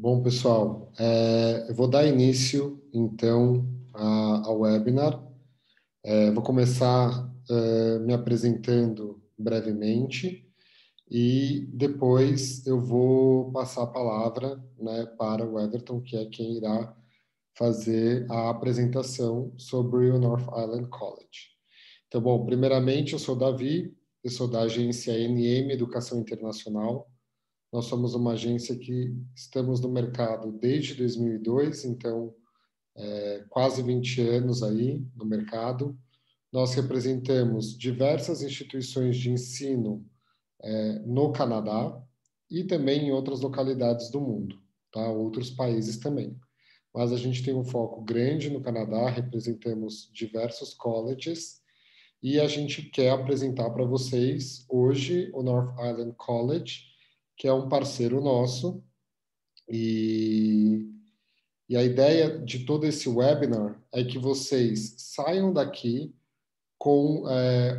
Bom, pessoal, eu vou dar início, então, ao webinar. Vou começar me apresentando brevemente e depois eu vou passar a palavra, né, para o Everton, que é quem irá fazer a apresentação sobre o North Island College. Então, bom, primeiramente, eu sou Davi, eu sou da agência NM Educação Internacional. Nós somos uma agência que estamos no mercado desde 2002, então quase 20 anos aí no mercado. Nós representamos diversas instituições de ensino no Canadá e também em outras localidades do mundo, tá? Outros países também. Mas a gente tem um foco grande no Canadá, representamos diversos colleges e a gente quer apresentar para vocês hoje o North Island College, que é um parceiro nosso, e, e a ideia de todo esse webinar é que vocês saiam daqui com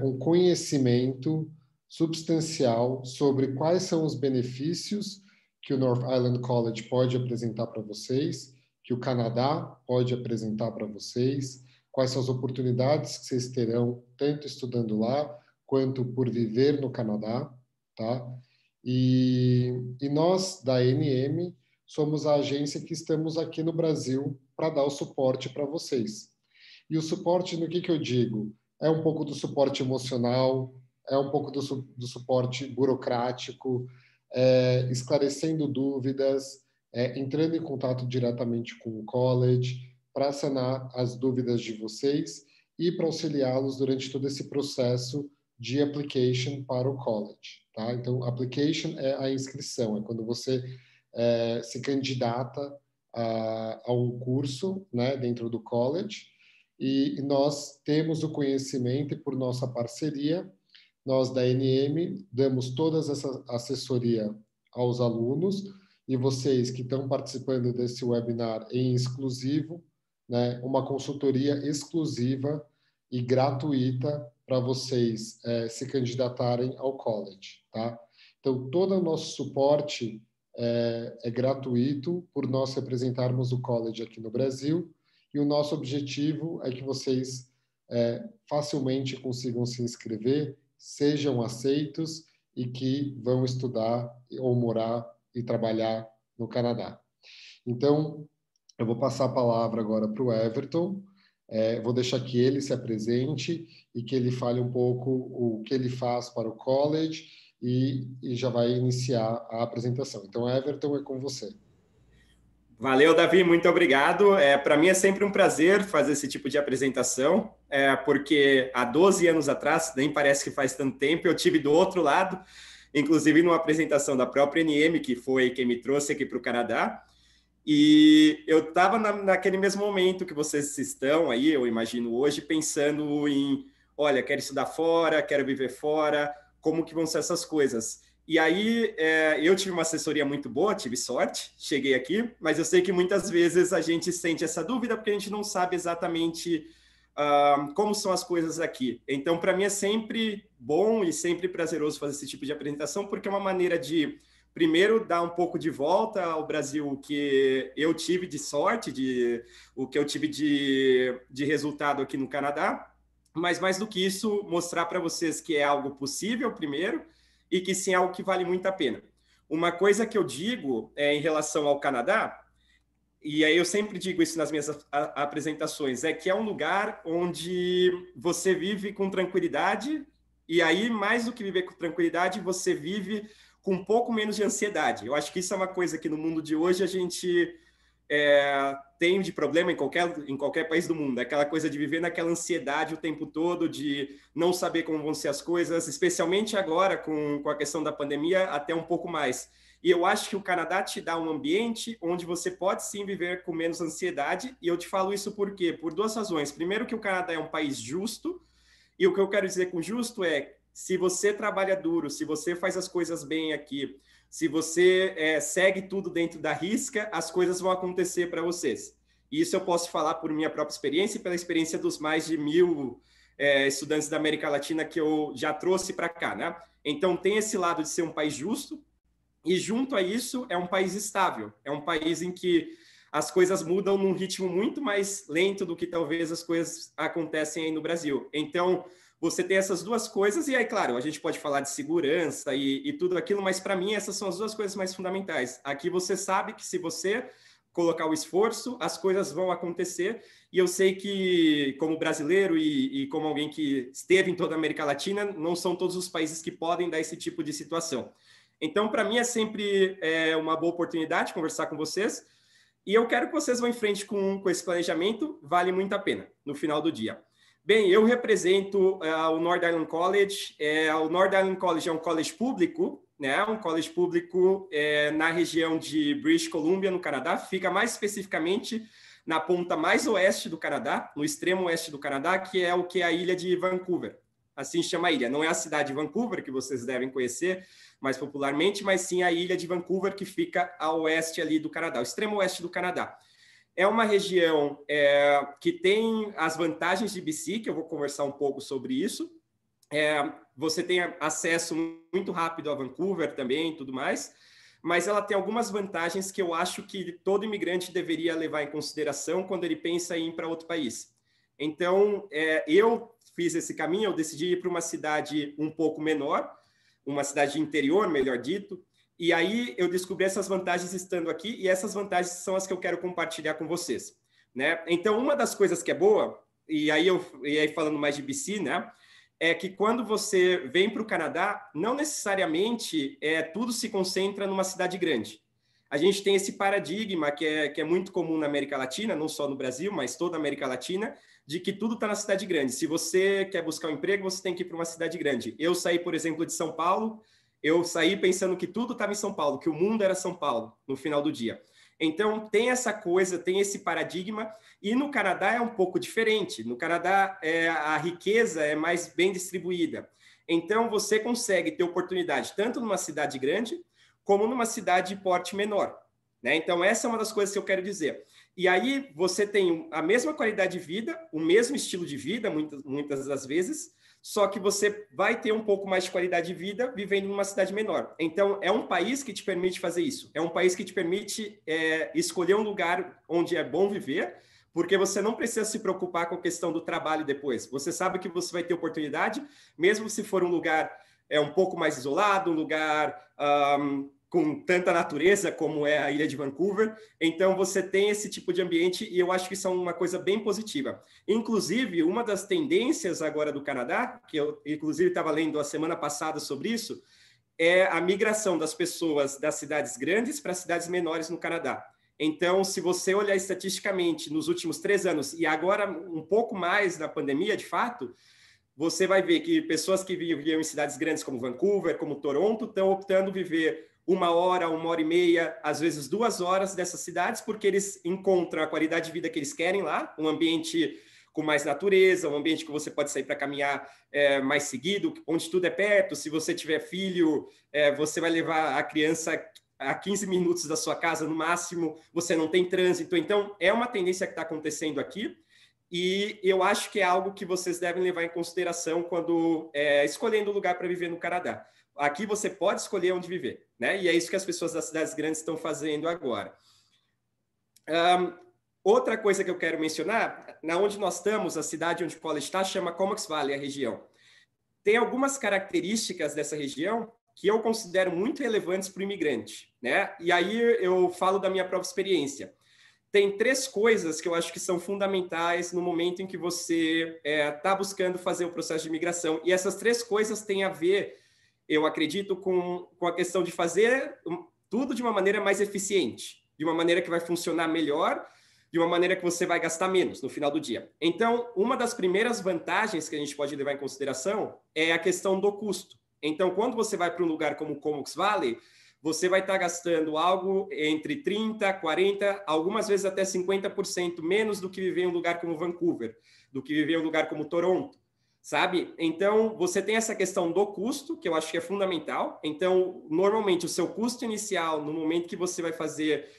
um conhecimento substancial sobre quais são os benefícios que o North Island College pode apresentar para vocês, que o Canadá pode apresentar para vocês, quais são as oportunidades que vocês terão, tanto estudando lá, quanto por viver no Canadá, tá? E nós, da NM, somos a agência que estamos aqui no Brasil para dar o suporte para vocês. E o suporte, no que eu digo? É um pouco do suporte emocional, é um pouco do suporte burocrático, esclarecendo dúvidas, entrando em contato diretamente com o college para sanar as dúvidas de vocês e para auxiliá-los durante todo esse processo de application para o college. Tá? Então, application é a inscrição, é quando você se candidata a um curso, né, dentro do college, e nós temos o conhecimento e por nossa parceria, nós da NM damos toda essa assessoria aos alunos e vocês que estão participando desse webinar em exclusivo, né, uma consultoria exclusiva e gratuita para vocês se candidatarem ao college, tá? Então, todo o nosso suporte é gratuito por nós representarmos o college aqui no Brasil e o nosso objetivo é que vocês facilmente consigam se inscrever, sejam aceitos e que vão estudar ou morar e trabalhar no Canadá. Então, eu vou passar a palavra agora para o Everton, vou deixar que ele se apresente e que ele fale um pouco o que ele faz para o college e já vai iniciar a apresentação. Então, Everton, é com você. Valeu, Davi, muito obrigado. Para mim é sempre um prazer fazer esse tipo de apresentação, porque há 12 anos atrás, nem parece que faz tanto tempo, eu tive do outro lado, inclusive numa apresentação da própria NM, que foi quem me trouxe aqui para o Canadá, e eu estava naquele mesmo momento que vocês estão aí, eu imagino hoje, pensando em, olha, quero estudar fora, quero viver fora, como que vão ser essas coisas? E aí eu tive uma assessoria muito boa, tive sorte, cheguei aqui, mas eu sei que muitas vezes a gente sente essa dúvida porque a gente não sabe exatamente como são as coisas aqui. Então, para mim é sempre bom e sempre prazeroso fazer esse tipo de apresentação, porque é uma maneira de, primeiro, dar um pouco de volta ao Brasil o que eu tive de sorte, o que eu tive de resultado aqui no Canadá, mas mais do que isso, mostrar para vocês que é algo possível, primeiro, e que sim é algo que vale muito a pena. Uma coisa que eu digo em relação ao Canadá, e aí eu sempre digo isso nas minhas apresentações, é que é um lugar onde você vive com tranquilidade, e aí, mais do que viver com tranquilidade, você vive com um pouco menos de ansiedade. Eu acho que isso é uma coisa que no mundo de hoje a gente tem de problema em qualquer país do mundo. Aquela coisa de viver naquela ansiedade o tempo todo, de não saber como vão ser as coisas, especialmente agora com a questão da pandemia, até um pouco mais. E eu acho que o Canadá te dá um ambiente onde você pode sim viver com menos ansiedade, e eu te falo isso por quê? Por duas razões. Primeiro, que o Canadá é um país justo, e o que eu quero dizer com justo é, se você trabalha duro, se você faz as coisas bem aqui, se você segue tudo dentro da risca, as coisas vão acontecer para vocês. E isso eu posso falar por minha própria experiência e pela experiência dos mais de 1.000 estudantes da América Latina que eu já trouxe para cá, né? Então, tem esse lado de ser um país justo, E junto a isso, é um país estável, é um país em que as coisas mudam num ritmo muito mais lento do que talvez as coisas acontecem aí no Brasil. Então, você tem essas duas coisas, e aí, claro, a gente pode falar de segurança e tudo aquilo, mas para mim essas são as duas coisas mais fundamentais. Aqui você sabe que se você colocar o esforço, as coisas vão acontecer, e eu sei que, como brasileiro e como alguém que esteve em toda a América Latina, não são todos os países que podem dar esse tipo de situação. Então, para mim, é sempre uma boa oportunidade conversar com vocês, e eu quero que vocês vão em frente com esse planejamento, vale muito a pena no final do dia. Bem, eu represento o North Island College. O North Island College é um college público, né? Um college público na região de British Columbia, no Canadá. Fica mais especificamente na ponta mais oeste do Canadá, no extremo oeste do Canadá, que é a ilha de Vancouver. Assim chama a ilha. Não é a cidade de Vancouver, que vocês devem conhecer mais popularmente, mas sim a ilha de Vancouver, que fica a oeste ali do Canadá, o extremo oeste do Canadá. É uma região que tem as vantagens de BC, que eu vou conversar um pouco sobre isso. Você tem acesso muito rápido a Vancouver também e tudo mais, mas ela tem algumas vantagens que eu acho que todo imigrante deveria levar em consideração quando ele pensa em ir para outro país. Então, eu fiz esse caminho, eu decidi ir para uma cidade um pouco menor, uma cidade de interior, melhor dito, e aí eu descobri essas vantagens estando aqui, e essas vantagens são as que eu quero compartilhar com vocês, né? Então, uma das coisas que é boa, e aí falando mais de BC, né, é que quando você vem para o Canadá, não necessariamente tudo se concentra numa cidade grande. A gente tem esse paradigma que é muito comum na América Latina, não só no Brasil, mas toda a América Latina, de que tudo está na cidade grande. Se você quer buscar um emprego, você tem que ir para uma cidade grande. Eu saí, por exemplo, de São Paulo, eu saí pensando que tudo estava em São Paulo, que o mundo era São Paulo, no final do dia. Então, tem essa coisa, tem esse paradigma, e no Canadá é um pouco diferente. No Canadá, a riqueza é mais bem distribuída. Então, você consegue ter oportunidade tanto numa cidade grande, como numa cidade de porte menor, né? Então, essa é uma das coisas que eu quero dizer. E aí, você tem a mesma qualidade de vida, o mesmo estilo de vida, muitas das vezes, só que você vai ter um pouco mais de qualidade de vida vivendo numa cidade menor. Então, é um país que te permite fazer isso. É um país que te permite escolher um lugar onde é bom viver, porque você não precisa se preocupar com a questão do trabalho depois. Você sabe que você vai ter oportunidade, mesmo se for um lugar um pouco mais isolado, um lugar com tanta natureza como é a ilha de Vancouver. Então, você tem esse tipo de ambiente e eu acho que isso é uma coisa bem positiva. Inclusive, uma das tendências agora do Canadá, que eu, inclusive, estava lendo a semana passada sobre isso, é a migração das pessoas das cidades grandes para cidades menores no Canadá. Então, se você olhar estatisticamente nos últimos 3 anos, e agora um pouco mais na pandemia, de fato, você vai ver que pessoas que viviam em cidades grandes como Vancouver, como Toronto, estão optando viver 1 hora e meia, às vezes 2 horas dessas cidades, porque eles encontram a qualidade de vida que eles querem lá, um ambiente com mais natureza, um ambiente que você pode sair para caminhar mais seguido, onde tudo é perto. Se você tiver filho, você vai levar a criança a 15 minutos da sua casa no máximo, você não tem trânsito. Então, é uma tendência que está acontecendo aqui, e eu acho que é algo que vocês devem levar em consideração quando escolhendo o lugar para viver no Canadá. Aqui você pode escolher onde viver, né? E é isso que as pessoas das cidades grandes estão fazendo agora. Outra coisa que eu quero mencionar, na onde nós estamos, a cidade onde o college está, chama Comox Valley, a região. Tem algumas características dessa região que eu considero muito relevantes para o imigrante, né? E aí eu falo da minha própria experiência. Tem 3 coisas que eu acho que são fundamentais no momento em que você está buscando fazer o processo de imigração. E essas 3 coisas têm a ver, eu acredito, com a questão de fazer tudo de uma maneira mais eficiente, de uma maneira que vai funcionar melhor, de uma maneira que você vai gastar menos no final do dia. Então, uma das primeiras vantagens que a gente pode levar em consideração é a questão do custo. Então, quando você vai para um lugar como o Comox Valley, você vai estar gastando algo entre 30%, 40%, algumas vezes até 50% menos do que viver em um lugar como Vancouver, do que viver em um lugar como Toronto, sabe? Então, você tem essa questão do custo, que eu acho que é fundamental. Então, normalmente, o seu custo inicial, no momento que você vai fazer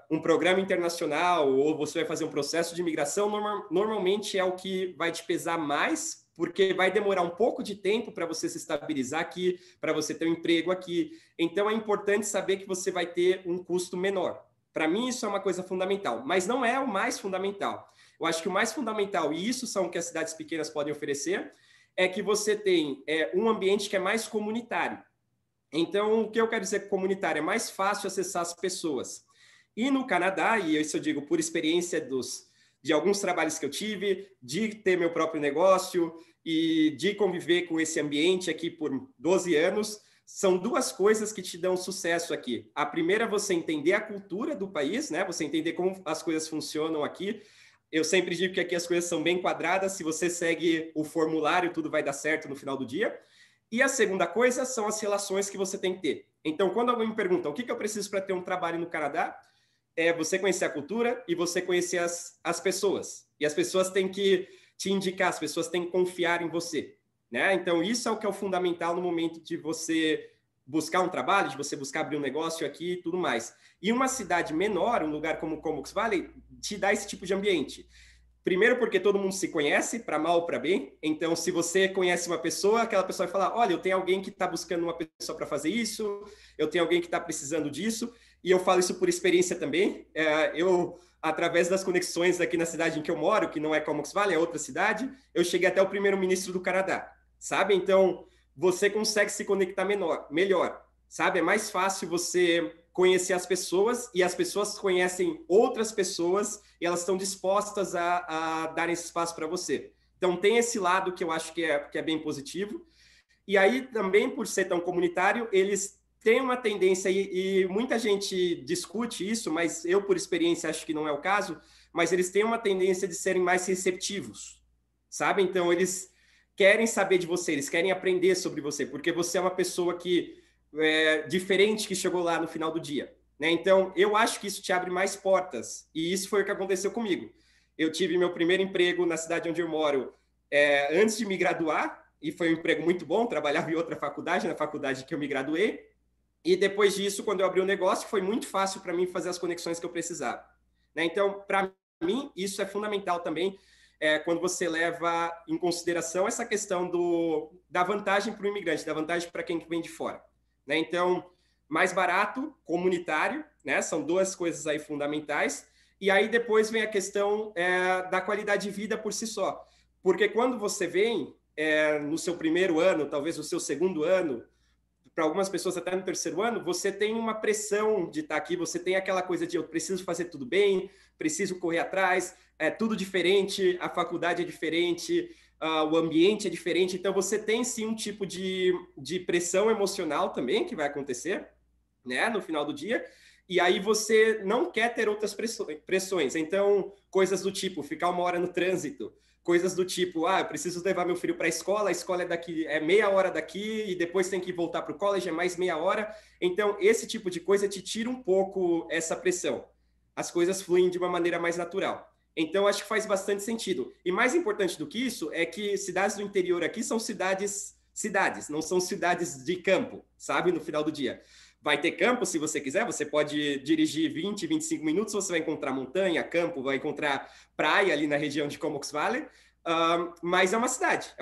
um programa internacional ou você vai fazer um processo de imigração, normalmente é o que vai te pesar mais porque vai demorar um pouco de tempo para você se estabilizar aqui, para você ter um emprego aqui. Então, é importante saber que você vai ter um custo menor. Para mim, isso é uma coisa fundamental, mas não é o mais fundamental. Eu acho que o mais fundamental, e isso são o que as cidades pequenas podem oferecer, é que você tem um ambiente que é mais comunitário. Então, o que eu quero dizer com comunitário? É mais fácil acessar as pessoas. E no Canadá, e isso eu digo por experiência de alguns trabalhos que eu tive, de ter meu próprio negócio e de conviver com esse ambiente aqui por 12 anos, são duas coisas que te dão sucesso aqui. A primeira é você entender a cultura do país, né? Você entender como as coisas funcionam aqui. Eu sempre digo que aqui as coisas são bem quadradas. Se você segue o formulário, tudo vai dar certo no final do dia. E a segunda coisa são as relações que você tem que ter. Então, quando alguém me pergunta o que eu preciso para ter um trabalho no Canadá, é você conhecer a cultura e você conhecer as pessoas. E as pessoas têm que te indicar, as pessoas têm que confiar em você. Né? Então, isso é o que é o fundamental no momento de você buscar um trabalho, de você buscar abrir um negócio aqui e tudo mais. E uma cidade menor, um lugar como Comox Valley, te dá esse tipo de ambiente. Primeiro porque todo mundo se conhece, para mal ou para bem. Então, se você conhece uma pessoa, aquela pessoa vai falar, olha, eu tenho alguém que está buscando uma pessoa para fazer isso, eu tenho alguém que está precisando disso, e eu falo isso por experiência também. Eu, através das conexões aqui na cidade em que eu moro, que não é Comox Valley, é outra cidade, eu cheguei até o primeiro-ministro do Canadá, sabe? Então, você consegue se conectar melhor, sabe? É mais fácil você conhecer as pessoas e as pessoas conhecem outras pessoas e elas estão dispostas a dar esse espaço para você. Então, tem esse lado que eu acho que é bem positivo. E aí, também, por ser tão comunitário, eles têm uma tendência, e muita gente discute isso, mas eu, por experiência, acho que não é o caso, mas eles têm uma tendência de serem mais receptivos, sabe? Então, eles querem saber de você, eles querem aprender sobre você, porque você é uma pessoa que diferente que chegou lá no final do dia. Né? Então, eu acho que isso te abre mais portas. E isso foi o que aconteceu comigo. Eu tive meu primeiro emprego na cidade onde eu moro antes de me graduar, e foi um emprego muito bom, trabalhava em outra faculdade, na faculdade que eu me graduei. E depois disso, quando eu abri o negócio, foi muito fácil para mim fazer as conexões que eu precisava. Né? Então, para mim, isso é fundamental também, quando você leva em consideração essa questão da vantagem para o imigrante, da vantagem para quem vem de fora. Né? Então, mais barato, comunitário, né? São duas coisas aí fundamentais. E aí depois vem a questão da qualidade de vida por si só. Porque quando você vem no seu primeiro ano, talvez no seu segundo ano, para algumas pessoas até no terceiro ano, você tem uma pressão de estar aqui, você tem aquela coisa de eu preciso fazer tudo bem, preciso correr atrás, é tudo diferente, a faculdade é diferente, o ambiente é diferente, então você tem sim um tipo de pressão emocional também que vai acontecer, né, no final do dia, e aí você não quer ter outras pressões, então coisas do tipo ficar 1 hora no trânsito, coisas do tipo, eu preciso levar meu filho para a escola é daqui, é meia hora daqui, e depois tem que voltar para o college, é mais meia hora, então esse tipo de coisa te tira um pouco essa pressão, as coisas fluem de uma maneira mais natural. Então, acho que faz bastante sentido. E mais importante do que isso é que cidades do interior aqui são cidades, não são cidades de campo, sabe? No final do dia. Vai ter campo se você quiser, você pode dirigir 20, 25 minutos, você vai encontrar montanha, campo, vai encontrar praia ali na região de Comox Valley, mas é uma cidade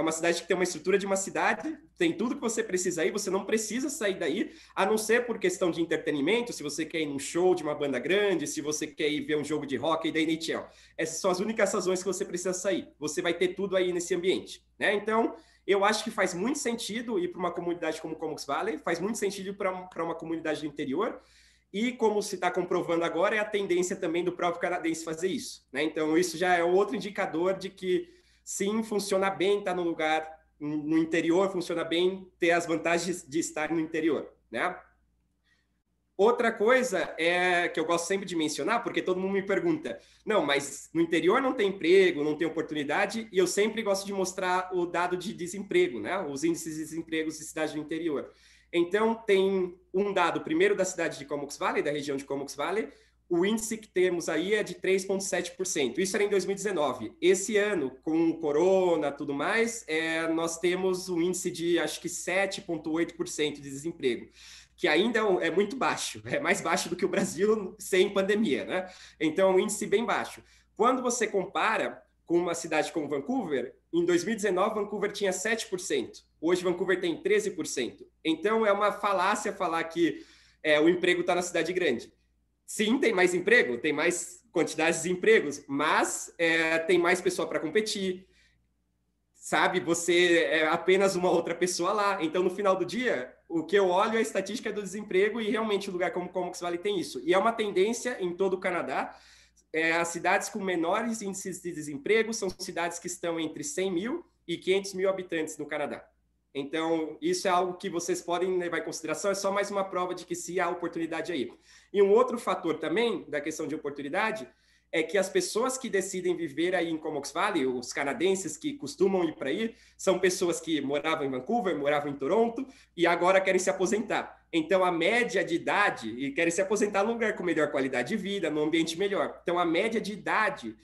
que tem uma estrutura de uma cidade, tem tudo que você precisa aí, você não precisa sair daí, a não ser por questão de entretenimento, se você quer ir num show de uma banda grande, se você quer ir ver um jogo de hockey da NHL. Essas são as únicas razões que você precisa sair. Você vai ter tudo aí nesse ambiente, né? Então, eu acho que faz muito sentido ir para uma comunidade como Comox Valley, faz muito sentido ir para uma comunidade do interior, e como se está comprovando agora, é a tendência também do próprio canadense fazer isso, né? Então, isso já é outro indicador de que sim, funciona bem estar no lugar, no interior, funciona bem ter as vantagens de estar no interior, né? Outra coisa que eu gosto sempre de mencionar, porque todo mundo me pergunta, não, mas no interior não tem emprego, não tem oportunidade, e eu sempre gosto de mostrar o dado de desemprego, né? Os índices de desemprego de cidades do interior. Então, tem um dado, primeiro da cidade de Comox Valley, da região de Comox Valley, o índice que temos aí é de 3,7%. Isso era em 2019. Esse ano, com o corona e tudo mais, nós temos um índice de, acho que 7,8% de desemprego, que ainda é muito baixo, é mais baixo do que o Brasil sem pandemia, né? Então, é um índice bem baixo. Quando você compara com uma cidade como Vancouver, em 2019, Vancouver tinha 7%. Hoje, Vancouver tem 13%. Então, é uma falácia falar que o emprego está na cidade grande. Sim, tem mais emprego, tem mais quantidades de empregos, mas tem mais pessoa para competir, sabe? Você é apenas uma outra pessoa lá. Então, no final do dia, o que eu olho é a estatística do desemprego e realmente um lugar como Comox Valley tem isso. E é uma tendência em todo o Canadá. As cidades com menores índices de desemprego são cidades que estão entre 100 mil e 500 mil habitantes no Canadá. Então, isso é algo que vocês podem levar em consideração, é só mais uma prova de que sim, há oportunidade aí. E um outro fator também da questão de oportunidade é que as pessoas que decidem viver aí em Comox Valley, os canadenses que costumam ir para aí, são pessoas que moravam em Vancouver, moravam em Toronto e agora querem se aposentar. Então, a média de idade, e querem se aposentar num lugar com melhor qualidade de vida, num ambiente melhor. Então, a média de idade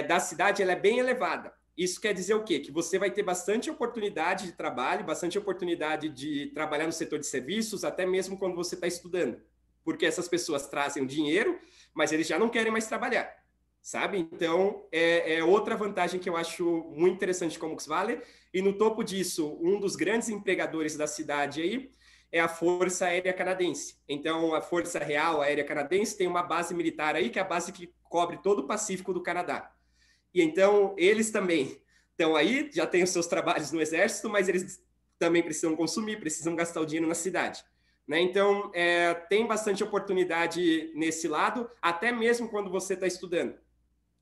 da cidade ela é bem elevada. Isso quer dizer o quê? Que você vai ter bastante oportunidade de trabalho, bastante oportunidade de trabalhar no setor de serviços, até mesmo quando você está estudando. Porque essas pessoas trazem o dinheiro, mas eles já não querem mais trabalhar, sabe? Então, é outra vantagem que eu acho muito interessante de Comox Valley. E no topo disso, um dos grandes empregadores da cidade aí é a Força Aérea Canadense. Então, a Força Real Aérea Canadense tem uma base militar aí, que é a base que cobre todo o Pacífico do Canadá. E então, eles também estão aí, já têm os seus trabalhos no Exército, mas eles também precisam consumir, precisam gastar o dinheiro na cidade. Né? Então, tem bastante oportunidade nesse lado, até mesmo quando você está estudando,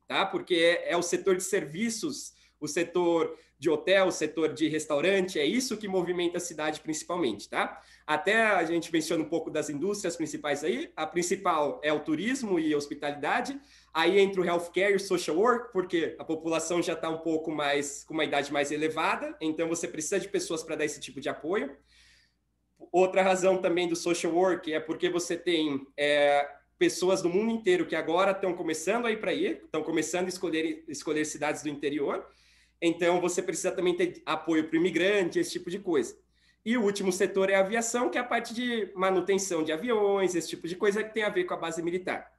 tá? Porque é o setor de serviços, o setor de hotel, o setor de restaurante, é isso que movimenta a cidade principalmente, tá? Até a gente menciona um pouco das indústrias principais aí, a principal é o turismo e hospitalidade, aí entra o healthcare e o social work, porque a população já está um pouco mais, com uma idade mais elevada, então você precisa de pessoas para dar esse tipo de apoio. Outra razão também do social work é porque você tem pessoas do mundo inteiro que agora estão começando a ir para aí, estão começando a escolher cidades do interior, então você precisa também ter apoio para o imigrante, esse tipo de coisa. E o último setor é a aviação, que é a parte de manutenção de aviões, esse tipo de coisa que tem a ver com a base militar.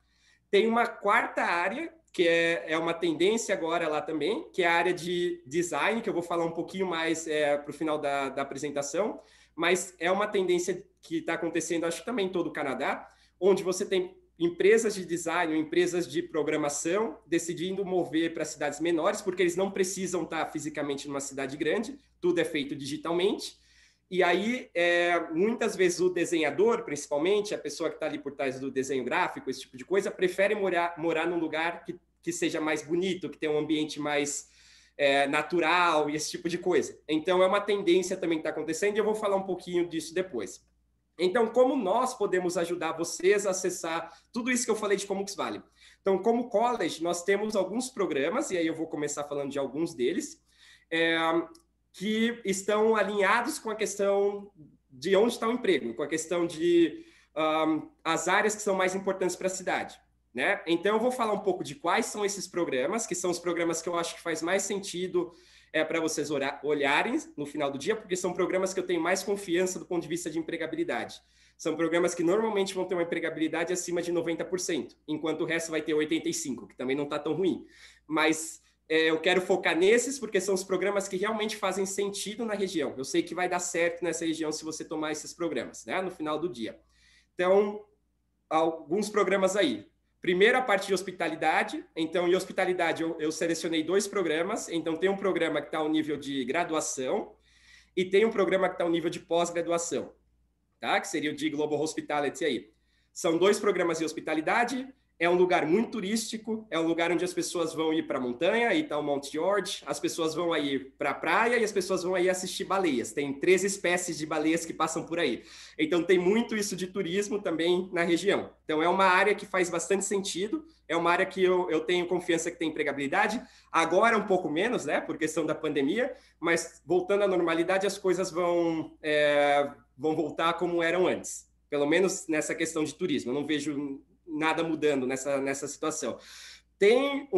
Tem uma quarta área, que é uma tendência agora lá também, que é a área de design, que eu vou falar um pouquinho mais para o final da apresentação, mas é uma tendência que está acontecendo, acho que também em todo o Canadá, onde você tem empresas de design, empresas de programação decidindo mover para cidades menores, porque eles não precisam estar fisicamente numa cidade grande, tudo é feito digitalmente. E aí, muitas vezes o desenhador, principalmente, a pessoa que está ali por trás do desenho gráfico, esse tipo de coisa, prefere morar num lugar que seja mais bonito, que tenha um ambiente mais natural e esse tipo de coisa. Então, é uma tendência também que está acontecendo e eu vou falar um pouquinho disso depois. Então, como nós podemos ajudar vocês a acessar tudo isso que eu falei de Comox Valley? Então, como college, nós temos alguns programas, e aí eu vou começar falando de alguns deles, que estão alinhados com a questão de onde está o emprego, com a questão de as áreas que são mais importantes para a cidade. Né? Então, eu vou falar um pouco de quais são esses programas, que são os programas que eu acho que faz mais sentido para vocês olharem no final do dia, porque são programas que eu tenho mais confiança do ponto de vista de empregabilidade. São programas que normalmente vão ter uma empregabilidade acima de 90%, enquanto o resto vai ter 85%, que também não está tão ruim. Mas eu quero focar nesses, porque são os programas que realmente fazem sentido na região. Eu sei que vai dar certo nessa região se você tomar esses programas, né, no final do dia. Então, alguns programas aí. Primeiro, a parte de hospitalidade. Então, em hospitalidade, eu selecionei 2 programas. Então, tem um programa que está ao nível de graduação e tem um programa que está ao nível de pós-graduação, tá? Que seria o de Global Hospitality aí. São 2 programas de hospitalidade. É um lugar muito turístico, é um lugar onde as pessoas vão ir para a montanha, aí está o Mount George, as pessoas vão aí para a praia e as pessoas vão aí assistir baleias. Tem 13 espécies de baleias que passam por aí. Então tem muito isso de turismo também na região. Então é uma área que faz bastante sentido, é uma área que eu tenho confiança que tem empregabilidade. Agora um pouco menos, né, por questão da pandemia, mas voltando à normalidade as coisas vão voltar como eram antes. Pelo menos nessa questão de turismo. Eu não vejo nada mudando nessa situação. Tem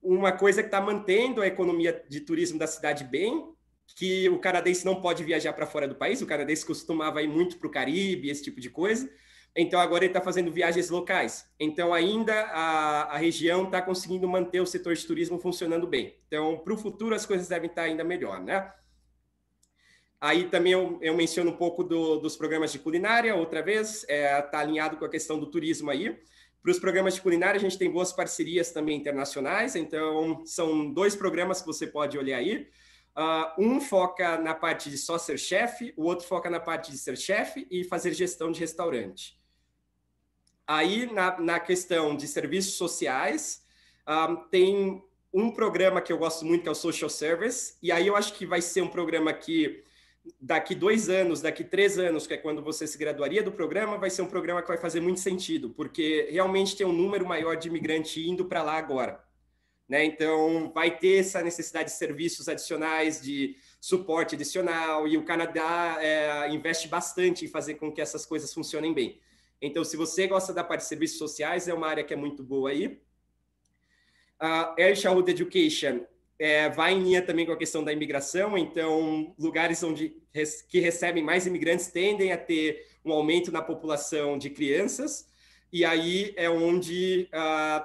uma coisa que está mantendo a economia de turismo da cidade bem, que o canadense não pode viajar para fora do país, o canadense costumava ir muito para o Caribe, esse tipo de coisa, Então, agora ele está fazendo viagens locais. Então, ainda a região está conseguindo manter o setor de turismo funcionando bem. Então, para o futuro, as coisas devem estar ainda melhor, né? Aí também eu menciono um pouco dos programas de culinária, outra vez, está alinhado com a questão do turismo aí. Para os programas de culinária, a gente tem boas parcerias também internacionais, então são 2 programas que você pode olhar aí. Um foca na parte de só ser chefe, o outro foca na parte de ser chefe e fazer gestão de restaurante. Aí, na questão de serviços sociais, tem um programa que eu gosto muito, que é o Social Service, e aí eu acho que vai ser um programa que daqui 2 anos, daqui 3 anos, que é quando você se graduaria do programa, vai ser um programa que vai fazer muito sentido, porque realmente tem um número maior de imigrantes indo para lá agora. Né? Então, vai ter essa necessidade de serviços adicionais, de suporte adicional, e o Canadá investe bastante em fazer com que essas coisas funcionem bem. Então, se você gosta da parte de serviços sociais, é uma área que é muito boa aí. Early Childhood Education vai em linha também com a questão da imigração, então lugares que recebem mais imigrantes tendem a ter um aumento na população de crianças, e aí é onde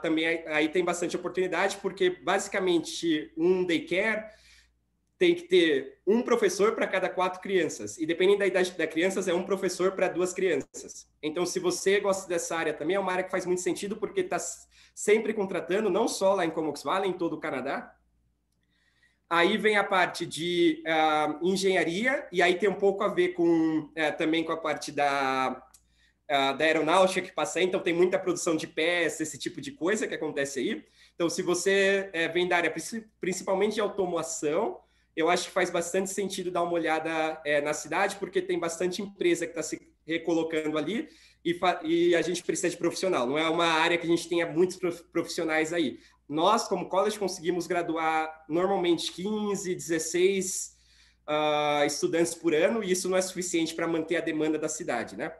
também aí tem bastante oportunidade, porque basicamente um daycare tem que ter um professor para cada 4 crianças, e dependendo da idade das crianças, é um professor para 2 crianças. Então, se você gosta dessa área também, é uma área que faz muito sentido, porque está sempre contratando, não só lá em Comox Valley, em todo o Canadá. Aí vem a parte de engenharia, e aí tem um pouco a ver também com a parte da aeronáutica que passa aí, então tem muita produção de peças, esse tipo de coisa que acontece aí. Então, se você vem da área principalmente de automação, eu acho que faz bastante sentido dar uma olhada na cidade, porque tem bastante empresa que está se recolocando ali e a gente precisa de profissional. Não é uma área que a gente tenha muitos profissionais aí. Nós, como college, conseguimos graduar normalmente 15, 16 estudantes por ano, e isso não é suficiente para manter a demanda da cidade, né?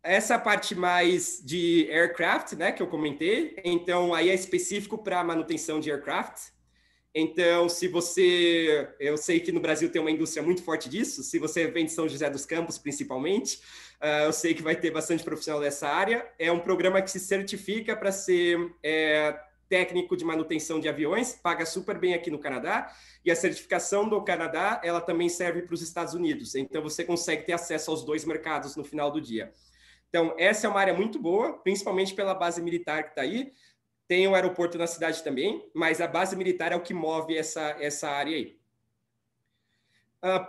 Essa parte mais de aircraft, né, que eu comentei, então aí é específico para manutenção de aircraft. Então, eu sei que no Brasil tem uma indústria muito forte disso, se você vem de São José dos Campos, principalmente, eu sei que vai ter bastante profissional dessa área. É um programa que se certifica para ser técnico de manutenção de aviões, paga super bem aqui no Canadá, e a certificação do Canadá, ela também serve para os Estados Unidos, então você consegue ter acesso aos 2 mercados no final do dia. Então, essa é uma área muito boa, principalmente pela base militar que está aí. Tem um aeroporto na cidade também, mas a base militar é o que move essa área aí.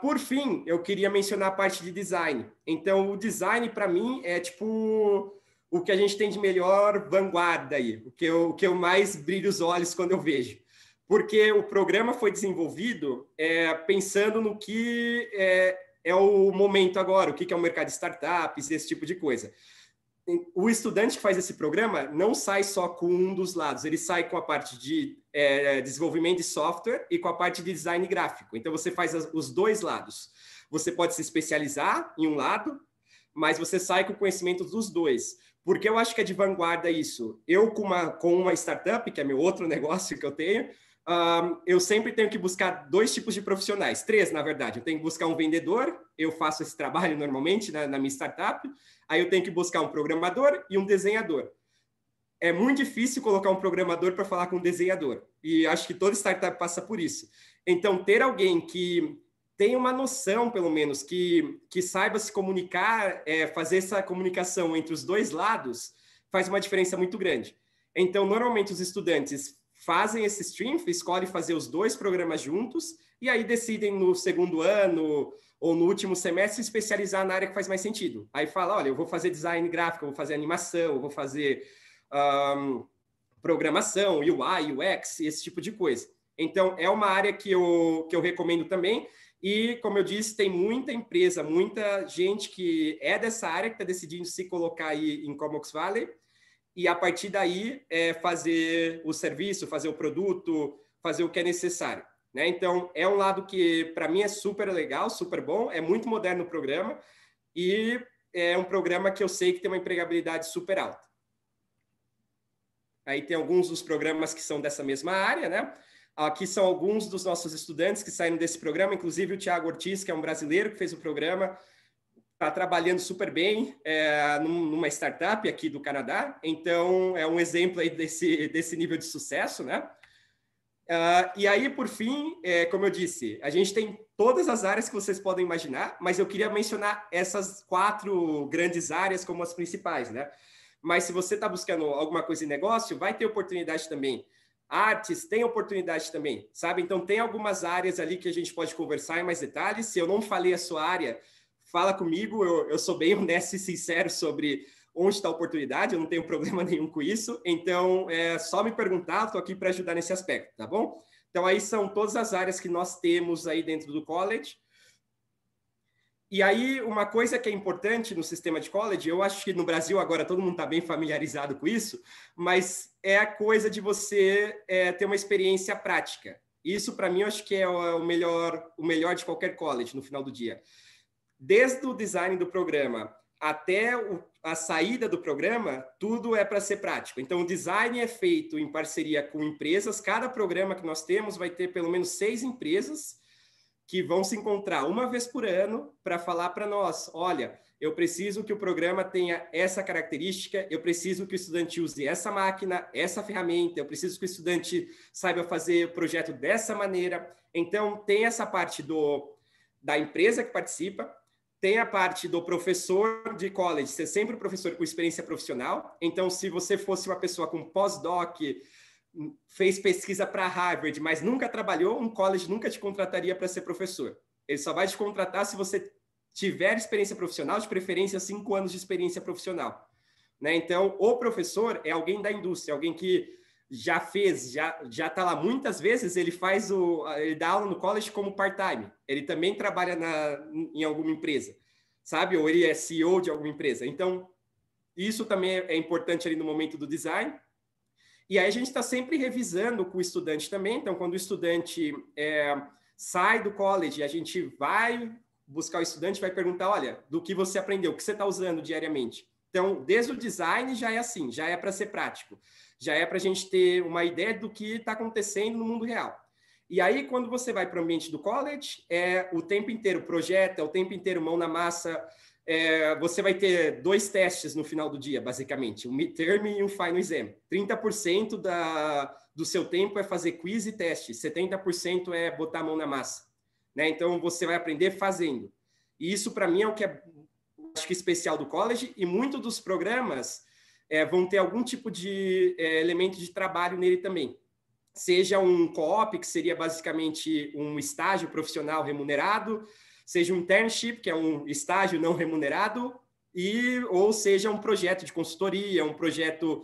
Por fim, eu queria mencionar a parte de design. Então, o design, para mim, é tipo o que a gente tem de melhor vanguarda aí, o que eu mais brilho os olhos quando eu vejo. Porque o programa foi desenvolvido pensando no que é o momento agora, o que é o mercado de startups, esse tipo de coisa. O estudante que faz esse programa não sai só com um dos lados, ele sai com a parte de desenvolvimento de software e com a parte de design gráfico. Então, você faz os 2 lados. Você pode se especializar em um lado, mas você sai com o conhecimento dos 2. Porque eu acho que é de vanguarda isso. Eu, com uma startup, que é meu outro negócio que eu tenho, eu sempre tenho que buscar 2 tipos de profissionais, 3, na verdade. Eu tenho que buscar um vendedor, eu faço esse trabalho normalmente na minha startup, aí eu tenho que buscar um programador e um desenhador. É muito difícil colocar um programador para falar com um desenhador, e acho que toda startup passa por isso. Então, ter alguém que tenha uma noção, pelo menos, que saiba se comunicar, fazer essa comunicação entre os 2 lados, faz uma diferença muito grande. Então, normalmente, os estudantes fazem esse stream, escolhem fazer os 2 programas juntos, e aí decidem no segundo ano ou no último semestre especializar na área que faz mais sentido. Aí fala, olha, eu vou fazer design gráfico, eu vou fazer animação, eu vou fazer programação, UI, UX, esse tipo de coisa. Então, é uma área que eu recomendo também, e, como eu disse, tem muita empresa, muita gente que é dessa área que está decidindo se colocar aí em Comox Valley, e a partir daí fazer o serviço, fazer o produto, fazer o que é necessário. Né? Então, é um lado que, para mim, é super legal, super bom, é muito moderno o programa, e é um programa que eu sei que tem uma empregabilidade super alta. Aí tem alguns dos programas que são dessa mesma área, né? Aqui são alguns dos nossos estudantes que saíram desse programa, inclusive o Thiago Ortiz, que é um brasileiro que fez o programa, está trabalhando super bem numa startup aqui do Canadá, então é um exemplo aí desse nível de sucesso, né? E aí, por fim, como eu disse, a gente tem todas as áreas que vocês podem imaginar, mas eu queria mencionar essas 4 grandes áreas como as principais, né? Mas se você está buscando alguma coisa em negócio, vai ter oportunidade também. Artes tem oportunidade também, sabe? Então, tem algumas áreas ali que a gente pode conversar em mais detalhes. Se eu não falei a sua área, fala comigo, eu sou bem honesto e sincero sobre onde está a oportunidade, eu não tenho problema nenhum com isso. Então, é só me perguntar, estou aqui para ajudar nesse aspecto, tá bom? Então, aí são todas as áreas que nós temos aí dentro do college. E aí, uma coisa que é importante no sistema de college, eu acho que no Brasil agora todo mundo está bem familiarizado com isso, mas é a coisa de você ter uma experiência prática. Isso, para mim, eu acho que é o melhor de qualquer college no final do dia. Desde o design do programa até a saída do programa, tudo é para ser prático. Então, o design é feito em parceria com empresas. Cada programa que nós temos vai ter pelo menos 6 empresas que vão se encontrar uma vez por ano para falar para nós, olha, eu preciso que o programa tenha essa característica, eu preciso que o estudante use essa máquina, essa ferramenta, eu preciso que o estudante saiba fazer o projeto dessa maneira. Então, tem essa parte da empresa que participa, tem a parte do professor de college, ser sempre um professor com experiência profissional. Então, se você fosse uma pessoa com pós-doc, fez pesquisa para Harvard, mas nunca trabalhou, um college nunca te contrataria para ser professor. Ele só vai te contratar se você tiver experiência profissional, de preferência 5 anos de experiência profissional. Né? Então, o professor é alguém da indústria, alguém que já está lá muitas vezes, ele dá aula no college como part-time. Ele também trabalha em alguma empresa, sabe? Ou ele é CEO de alguma empresa. Então, isso também é importante ali no momento do design. E aí a gente está sempre revisando com o estudante também. Então, quando o estudante sai do college, a gente vai buscar o estudante, vai perguntar, olha, do que você aprendeu, o que você está usando diariamente. Então, desde o design já é assim, já é para ser prático, já é para a gente ter uma ideia do que está acontecendo no mundo real. E aí, quando você vai para o ambiente do college, é o tempo inteiro projeto, é o tempo inteiro mão na massa. Você vai ter 2 testes no final do dia, basicamente, um midterm e um final exam. 30% do seu tempo é fazer quiz e teste, 70% é botar a mão na massa. Né? Então, você vai aprender fazendo. E isso, para mim, é o que acho que especial do college, e muitos dos programas vão ter algum tipo de elemento de trabalho nele também. Seja um co-op, que seria basicamente um estágio profissional remunerado, seja um internship, que é um estágio não remunerado, ou seja um projeto de consultoria, um projeto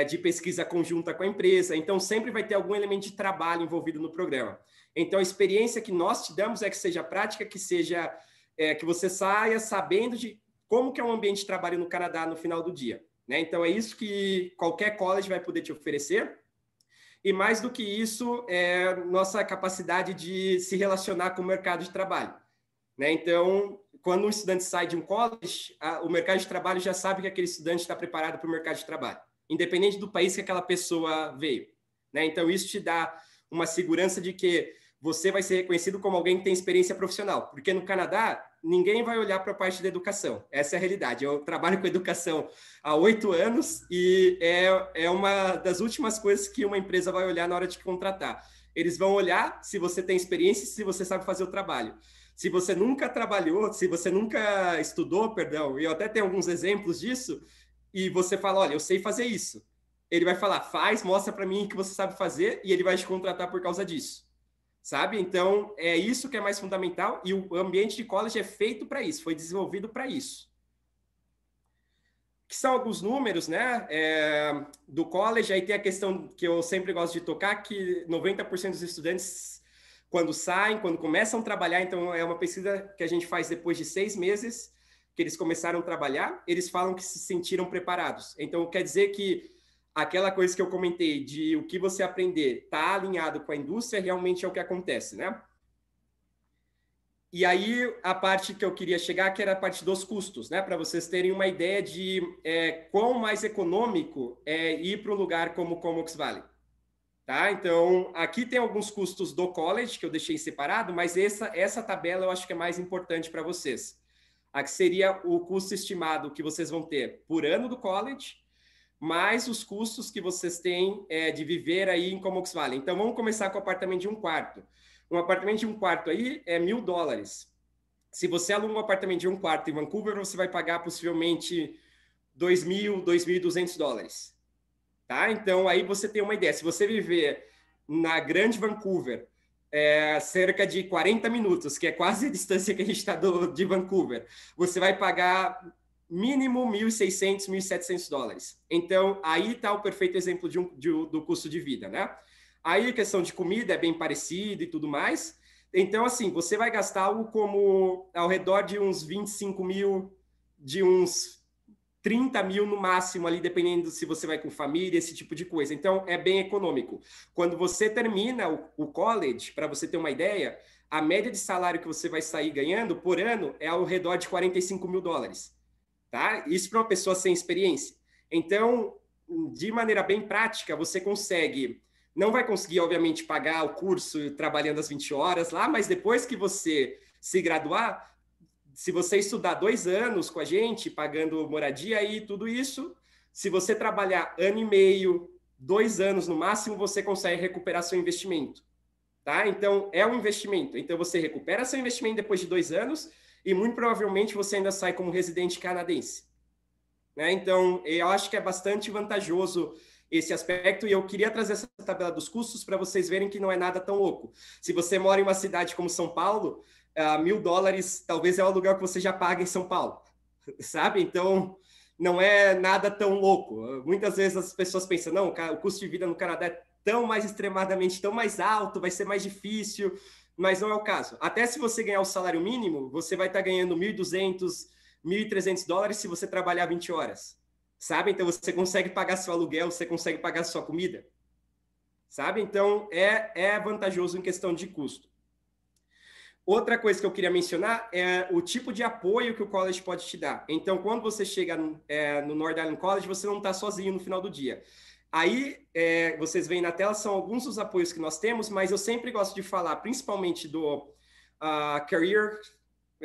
de pesquisa conjunta com a empresa. Então, sempre vai ter algum elemento de trabalho envolvido no programa. Então, a experiência que nós te damos é que seja prática, que seja que você saia sabendo de como que é um ambiente de trabalho no Canadá no final do dia. Né? Então, é isso que qualquer college vai poder te oferecer. E mais do que isso, é nossa capacidade de se relacionar com o mercado de trabalho. Né? Então, quando um estudante sai de um college, o mercado de trabalho já sabe que aquele estudante está preparado para o mercado de trabalho, independente do país que aquela pessoa veio. Né? Então, isso te dá uma segurança de que você vai ser reconhecido como alguém que tem experiência profissional, porque no Canadá, ninguém vai olhar para a parte da educação. Essa é a realidade. Eu trabalho com educação há 8 anos e é uma das últimas coisas que uma empresa vai olhar na hora de te contratar. Eles vão olhar se você tem experiência e se você sabe fazer o trabalho. Se você nunca trabalhou, se você nunca estudou, perdão, e eu até tenho alguns exemplos disso, e você fala, olha, eu sei fazer isso. Ele vai falar, faz, mostra para mim que você sabe fazer, e ele vai te contratar por causa disso. Sabe? Então, é isso que é mais fundamental, e o ambiente de college é feito para isso, foi desenvolvido para isso. Que são alguns números, né, do college. Aí tem a questão que eu sempre gosto de tocar, que 90% dos estudantes, quando saem, quando começam a trabalhar, então é uma pesquisa que a gente faz depois de 6 meses, que eles começaram a trabalhar, eles falam que se sentiram preparados. Então, quer dizer que aquela coisa que eu comentei de o que você aprender está alinhado com a indústria, realmente é o que acontece, né? E aí, a parte que eu queria chegar, que era a parte dos custos, né? Para vocês terem uma ideia de quão mais econômico é ir para um lugar como Comox Valley. Tá? Então, aqui tem alguns custos do college, que eu deixei separado, mas essa tabela eu acho que é mais importante para vocês. a que seria o custo estimado que vocês vão ter por ano do college, mais os custos que vocês têm de viver aí em Comox Valley. Então, vamos começar com o apartamento de um quarto. Um apartamento de um quarto aí é $1.000. Se você aluga um apartamento de um quarto em Vancouver, você vai pagar possivelmente $2.000, $2.200. Tá? Então, aí você tem uma ideia. Se você viver na Grande Vancouver, cerca de 40 minutos, que é quase a distância que a gente está de Vancouver, você vai pagar mínimo $1.600, $1.700. Então, aí está o perfeito exemplo do custo de vida, né? Aí a questão de comida é bem parecida e tudo mais. Então, assim, você vai gastar algo como ao redor de uns 25 mil, de uns 30 mil no máximo ali, dependendo se você vai com família, esse tipo de coisa. Então, é bem econômico. Quando você termina o college, para você ter uma ideia, a média de salário que você vai sair ganhando por ano é ao redor de $45 mil. Tá? Isso para uma pessoa sem experiência. Então, de maneira bem prática, você consegue... Não vai conseguir, obviamente, pagar o curso trabalhando as 20 horas lá, mas depois que você se graduar, se você estudar 2 anos com a gente, pagando moradia e tudo isso, se você trabalhar 1 ano e meio, 2 anos no máximo, você consegue recuperar seu investimento. Tá? Então, é um investimento. Então, você recupera seu investimento depois de 2 anos e, muito provavelmente, você ainda sai como residente canadense. Né? Então, eu acho que é bastante vantajoso esse aspecto, e eu queria trazer essa tabela dos custos para vocês verem que não é nada tão louco. Se você mora em uma cidade como São Paulo, $1.000 talvez é o lugar que você já paga em São Paulo, sabe? Então, não é nada tão louco. Muitas vezes as pessoas pensam, não, o custo de vida no Canadá é tão mais extremadamente, tão mais alto, vai ser mais difícil, mas não é o caso. Até se você ganhar o salário mínimo, você vai estar ganhando $1.200, $1.300 se você trabalhar 20 horas. Sabe? Então, você consegue pagar seu aluguel, você consegue pagar sua comida. Sabe? Então, é vantajoso em questão de custo. Outra coisa que eu queria mencionar é o tipo de apoio que o college pode te dar. Então, quando você chega no North Island College, você não está sozinho no final do dia. Aí, vocês veem na tela, são alguns dos apoios que nós temos, mas eu sempre gosto de falar, principalmente do Career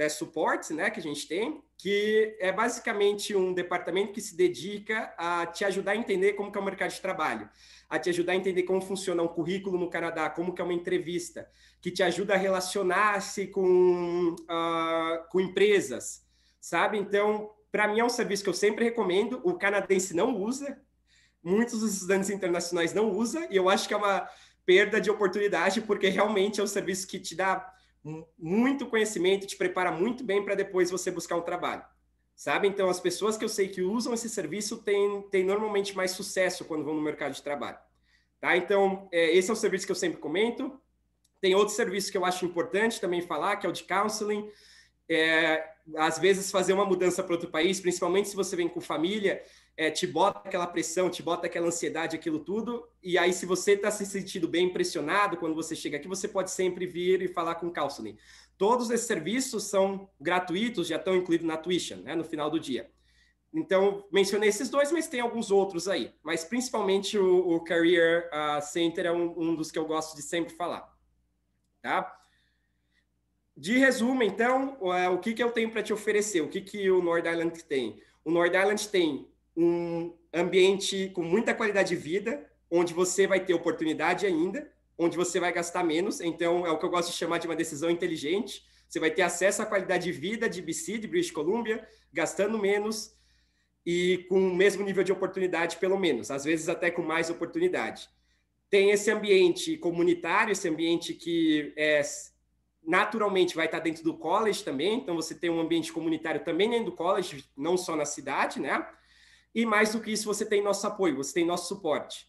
Support, né, que a gente tem, que é basicamente um departamento que se dedica a te ajudar a entender como que é o mercado de trabalho, a te ajudar a entender como funciona um currículo no Canadá, como que é uma entrevista, que te ajuda a relacionar-se com empresas, sabe? Então, para mim é um serviço que eu sempre recomendo, o canadense não usa, muitos dos estudantes internacionais não usam, e eu acho que é uma perda de oportunidade, porque realmente é um serviço que te dá muito conhecimento, te prepara muito bem para depois você buscar um trabalho, sabe? Então, as pessoas que eu sei que usam esse serviço têm normalmente mais sucesso quando vão no mercado de trabalho, tá? Então, esse é o serviço que eu sempre comento. Tem outro serviço que eu acho importante também falar, que é o de counseling. Às vezes, fazer uma mudança para outro país, principalmente se você vem com família, te bota aquela pressão, te bota aquela ansiedade, aquilo tudo, e aí se você está se sentindo bem pressionado quando você chega aqui, você pode sempre vir e falar com o counseling. Todos esses serviços são gratuitos, já estão incluídos na tuition, né, no final do dia. Então, mencionei esses dois, mas tem alguns outros aí, mas principalmente o Career Center é um dos que eu gosto de sempre falar. Tá? De resumo, então, o que eu tenho para te oferecer? O que o North Island tem? O North Island tem um ambiente com muita qualidade de vida, onde você vai ter oportunidade ainda, onde você vai gastar menos. Então, é o que eu gosto de chamar de uma decisão inteligente. Você vai ter acesso à qualidade de vida de BC, de British Columbia, gastando menos e com o mesmo nível de oportunidade, pelo menos. Às vezes, até com mais oportunidade. Tem esse ambiente comunitário, esse ambiente que naturalmente vai estar dentro do college também. Então, você tem um ambiente comunitário também dentro do college, não só na cidade, né? E mais do que isso, você tem nosso apoio, você tem nosso suporte.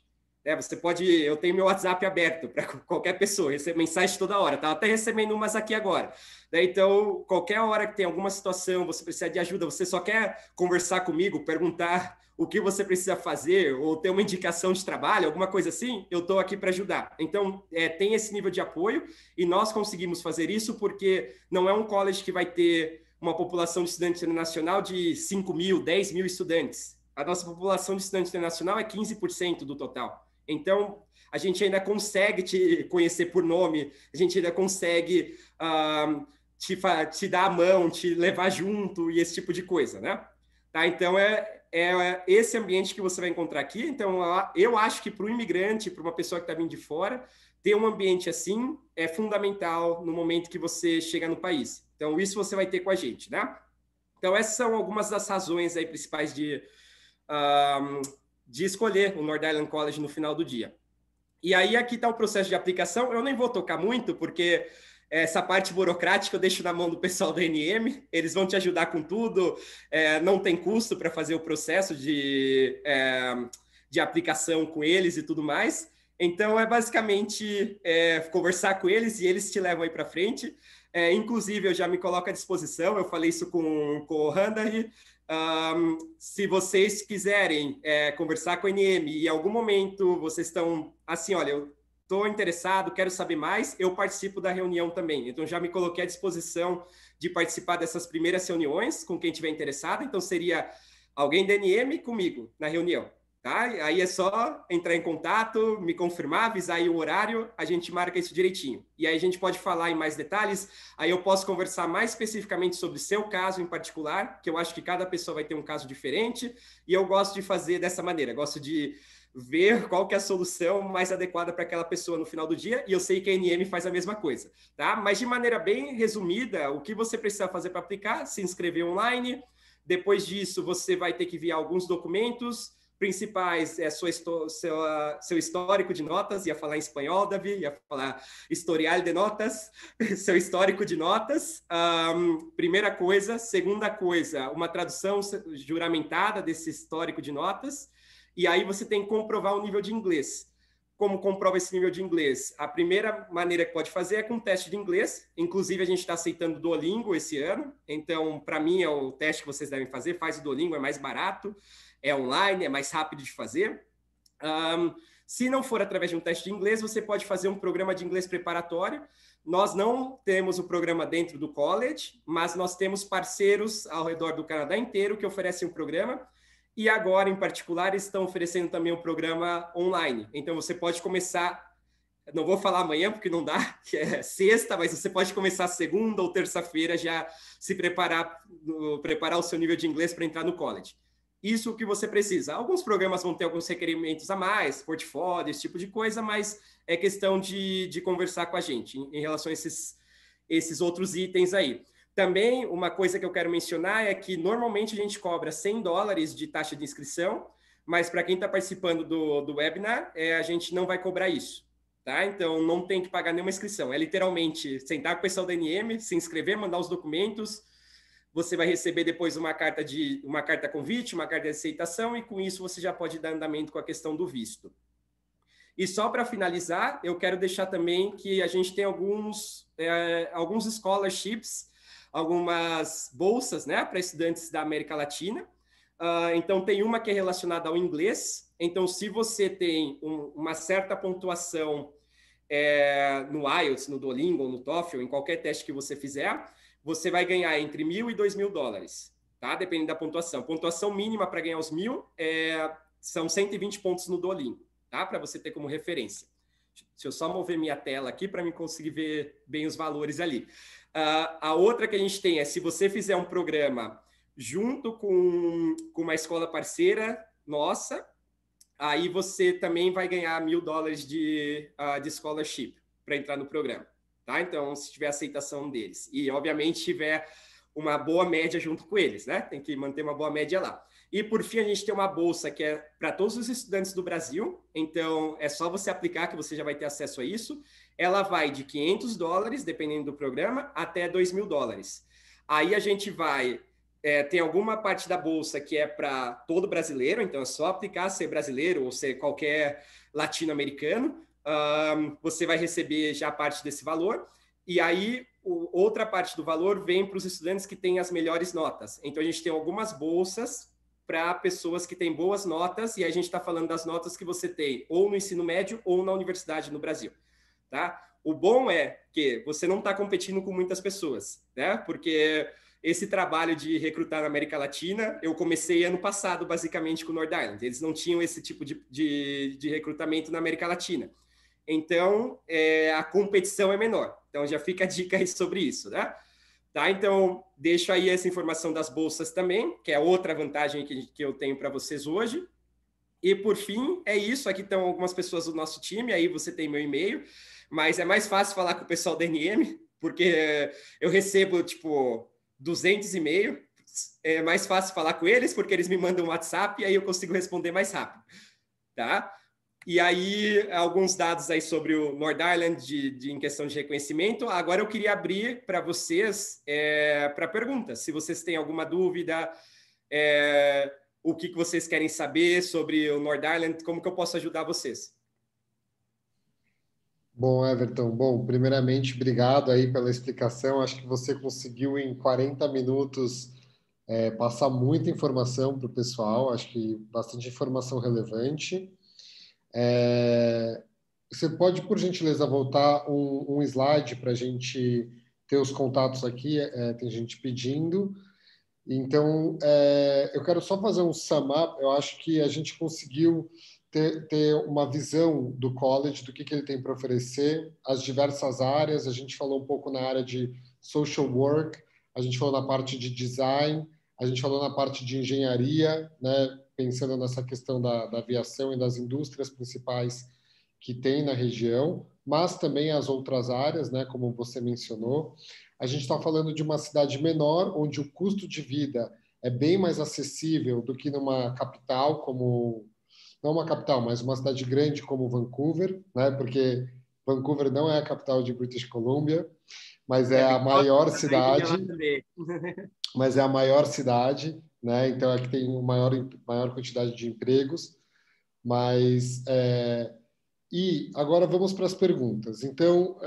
Você pode... Eu tenho meu WhatsApp aberto para qualquer pessoa, recebe mensagem toda hora. Estava até recebendo umas aqui agora. Então, qualquer hora que tem alguma situação, você precisa de ajuda, você só quer conversar comigo, perguntar o que você precisa fazer, ou ter uma indicação de trabalho, alguma coisa assim, eu estou aqui para ajudar. Então, tem esse nível de apoio, e nós conseguimos fazer isso porque não é um college que vai ter uma população de estudante internacional de 5 mil, 10 mil estudantes. A nossa população de estudante internacional é 15% do total. Então, a gente ainda consegue te conhecer por nome, a gente ainda consegue te dar a mão, te levar junto e esse tipo de coisa, né? Tá? Então, é esse ambiente que você vai encontrar aqui. Então, eu acho que para o imigrante, para uma pessoa que está vindo de fora, ter um ambiente assim é fundamental no momento que você chega no país. Então, isso você vai ter com a gente, né? Então, essas são algumas das razões aí principais de escolher o North Island College no final do dia. E aí, aqui está o processo de aplicação. Eu nem vou tocar muito, porque essa parte burocrática eu deixo na mão do pessoal do NM, eles vão te ajudar com tudo, não tem custo para fazer o processo de aplicação com eles e tudo mais. Então, é basicamente conversar com eles e eles te levam aí para frente. Inclusive, eu já me coloco à disposição, eu falei isso com o Randari. Se vocês quiserem conversar com a NM e em algum momento vocês estão assim, olha, eu estou interessado, quero saber mais, eu participo da reunião também. Então, já me coloquei à disposição de participar dessas primeiras reuniões com quem estiver interessado. Então, seria alguém da NM comigo na reunião. Tá? Aí é só entrar em contato, me confirmar, avisar aí o horário, a gente marca isso direitinho. E aí a gente pode falar em mais detalhes, aí eu posso conversar mais especificamente sobre o seu caso em particular, que eu acho que cada pessoa vai ter um caso diferente, e eu gosto de fazer dessa maneira, gosto de ver qual que é a solução mais adequada para aquela pessoa no final do dia, e eu sei que a NM faz a mesma coisa, tá? Mas de maneira bem resumida, o que você precisa fazer para aplicar? Se inscrever online, depois disso você vai ter que enviar alguns documentos principais, seu histórico de notas, ia falar em espanhol, Davi, ia falar historial de notas, seu histórico de notas, primeira coisa. Segunda coisa, uma tradução juramentada desse histórico de notas, e aí você tem que comprovar o nível de inglês. Como comprova esse nível de inglês? A primeira maneira que pode fazer é com um teste de inglês. Inclusive, a gente está aceitando o Duolingo esse ano. Então, para mim, é o teste que vocês devem fazer. Faz o Duolingo, é mais barato, é online, é mais rápido de fazer. Se não for através de um teste de inglês, você pode fazer um programa de inglês preparatório. Nós não temos o programa dentro do college, mas nós temos parceiros ao redor do Canadá inteiro que oferecem um programa. E agora, em particular, estão oferecendo também um programa online. Então, você pode começar, não vou falar amanhã, porque não dá, que é sexta, mas você pode começar segunda ou terça-feira já se preparar o seu nível de inglês para entrar no college. Isso o que você precisa. Alguns programas vão ter alguns requerimentos a mais, portfólio, esse tipo de coisa, mas é questão de conversar com a gente em relação a esses outros itens aí. Também, uma coisa que eu quero mencionar é que normalmente a gente cobra $100 de taxa de inscrição, mas para quem está participando do webinar, a gente não vai cobrar isso, tá? Então, não tem que pagar nenhuma inscrição. É literalmente sentar com o pessoal da NM, se inscrever, mandar os documentos, você vai receber depois uma carta convite, uma carta de aceitação, e com isso você já pode dar andamento com a questão do visto. E só para finalizar, eu quero deixar também que a gente tem alguns scholarships, algumas bolsas, né, para estudantes da América Latina. Então, tem uma que é relacionada ao inglês. Então, se você tem uma certa pontuação no IELTS, no Duolingo, no TOEFL, em qualquer teste que você fizer, você vai ganhar entre $1.000 e $2.000, tá? Dependendo da pontuação. Pontuação mínima para ganhar os 1.000 são 120 pontos no Duolingo, tá? Para você ter como referência. Deixa eu só mover minha tela aqui para me conseguir ver bem os valores ali. A outra que a gente tem é, se você fizer um programa junto com uma escola parceira nossa, aí você também vai ganhar $1.000 de scholarship para entrar no programa, tá? Então, se tiver aceitação deles. E, obviamente, tiver uma boa média junto com eles, né? Tem que manter uma boa média lá. E, por fim, a gente tem uma bolsa que é para todos os estudantes do Brasil. Então, é só você aplicar que você já vai ter acesso a isso. Ela vai de $500, dependendo do programa, até $2.000. Aí a gente vai... tem alguma parte da bolsa que é para todo brasileiro, então é só aplicar, ser brasileiro ou ser qualquer latino-americano. Você vai receber já parte desse valor. E aí, outra parte do valor vem para os estudantes que têm as melhores notas. Então, a gente tem algumas bolsas para pessoas que têm boas notas, e a gente está falando das notas que você tem ou no ensino médio ou na universidade no Brasil. Tá? O bom é que você não está competindo com muitas pessoas, né? Porque esse trabalho de recrutar na América Latina, eu comecei ano passado, basicamente, com o North Island. Eles não tinham esse tipo de recrutamento na América Latina. Então, a competição é menor. Então, já fica a dica aí sobre isso, né? Tá? Então, deixo aí essa informação das bolsas também, que é outra vantagem que eu tenho para vocês hoje. E, por fim, é isso. Aqui estão algumas pessoas do nosso time, aí você tem meu e-mail, mas é mais fácil falar com o pessoal da NM, porque eu recebo, tipo, 200 e-mails. É mais fácil falar com eles, porque eles me mandam um WhatsApp e aí eu consigo responder mais rápido, tá? E aí, alguns dados aí sobre o Nord Island em questão de reconhecimento. Agora eu queria abrir para vocês para perguntas. Se vocês têm alguma dúvida, o que vocês querem saber sobre o Nord Island, como que eu posso ajudar vocês? Bom, Everton, bom, primeiramente, obrigado aí pela explicação. Acho que você conseguiu em 40 minutos passar muita informação para o pessoal, acho que bastante informação relevante. Você pode, por gentileza, voltar um slide para a gente ter os contatos aqui? Tem gente pedindo. Então, eu quero só fazer um sum up. Eu acho que a gente conseguiu ter uma visão do college, do que ele tem para oferecer, as diversas áreas. A gente falou um pouco na área de social work, a gente falou na parte de design, a gente falou na parte de engenharia, né, pensando nessa questão da aviação e das indústrias principais que tem na região, mas também as outras áreas, né, como você mencionou. A gente está falando de uma cidade menor, onde o custo de vida é bem mais acessível do que numa capital como... Não uma capital, mas uma cidade grande como Vancouver, né? Porque Vancouver não é a capital de British Columbia, mas é a maior cidade. Mas é a maior cidade, né? Então é que tem uma maior quantidade de empregos. Mas e agora vamos para as perguntas. Então,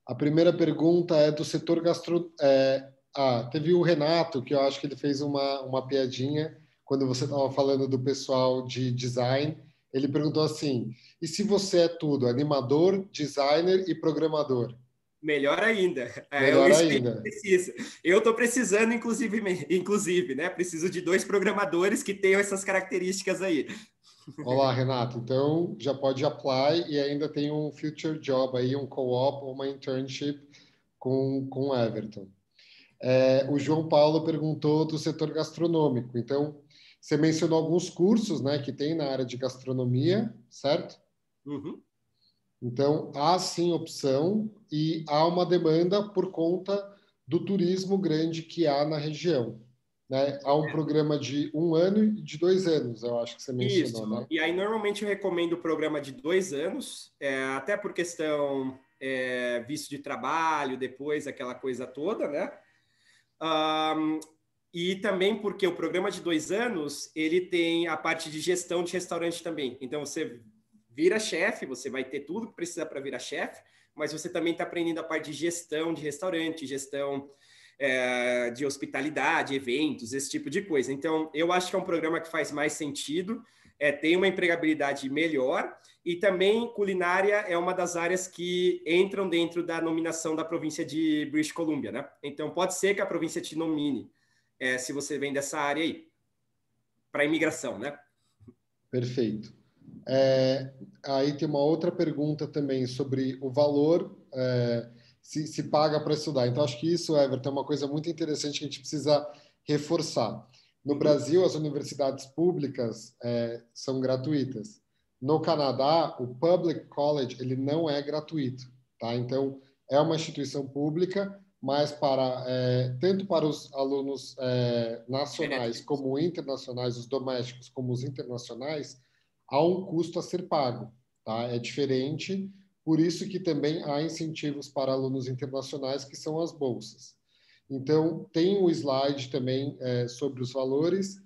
a primeira pergunta é do setor gastro. Teve o Renato, que eu acho que ele fez uma piadinha quando você estava falando do pessoal de design. Ele perguntou assim: e se você é tudo, animador, designer e programador? Melhor ainda. Melhor ainda. Eu estou precisando, inclusive, né? Preciso de 2 programadores que tenham essas características aí. Olá, Renato. Então, já pode apply e ainda tem um future job aí, um co-op ou uma internship com o Everton. O João Paulo perguntou do setor gastronômico. Então, você mencionou alguns cursos, né, que tem na área de gastronomia, certo? Uhum. Então, há sim opção e há uma demanda por conta do turismo grande que há na região. Né? Há um programa de 1 ano e de 2 anos, eu acho que você mencionou, Isso. né? E aí, normalmente, eu recomendo o programa de 2 anos, até por questão visto de trabalho, depois aquela coisa toda, né? E também porque o programa de 2 anos, ele tem a parte de gestão de restaurante também. Então, você vira chefe, você vai ter tudo que precisa para virar chefe, mas você também está aprendendo a parte de gestão de restaurante, gestão de hospitalidade, eventos, esse tipo de coisa. Então, eu acho que é um programa que faz mais sentido, tem uma empregabilidade melhor e também culinária é uma das áreas que entram dentro da nominação da província de British Columbia, né? Então, pode ser que a província te nomine, se você vem dessa área aí, para imigração, né? Perfeito. Aí tem uma outra pergunta também sobre o valor, se paga para estudar. Então, acho que isso, Everton, é uma coisa muito interessante que a gente precisa reforçar. No Brasil, as universidades públicas são gratuitas. No Canadá, o Public College ele não é gratuito. Tá? Então, é uma instituição pública, mas tanto para os alunos nacionais como internacionais, os domésticos como os internacionais, há um custo a ser pago, tá? É diferente, por isso que também há incentivos para alunos internacionais, que são as bolsas. Então, tem um slide também sobre os valores,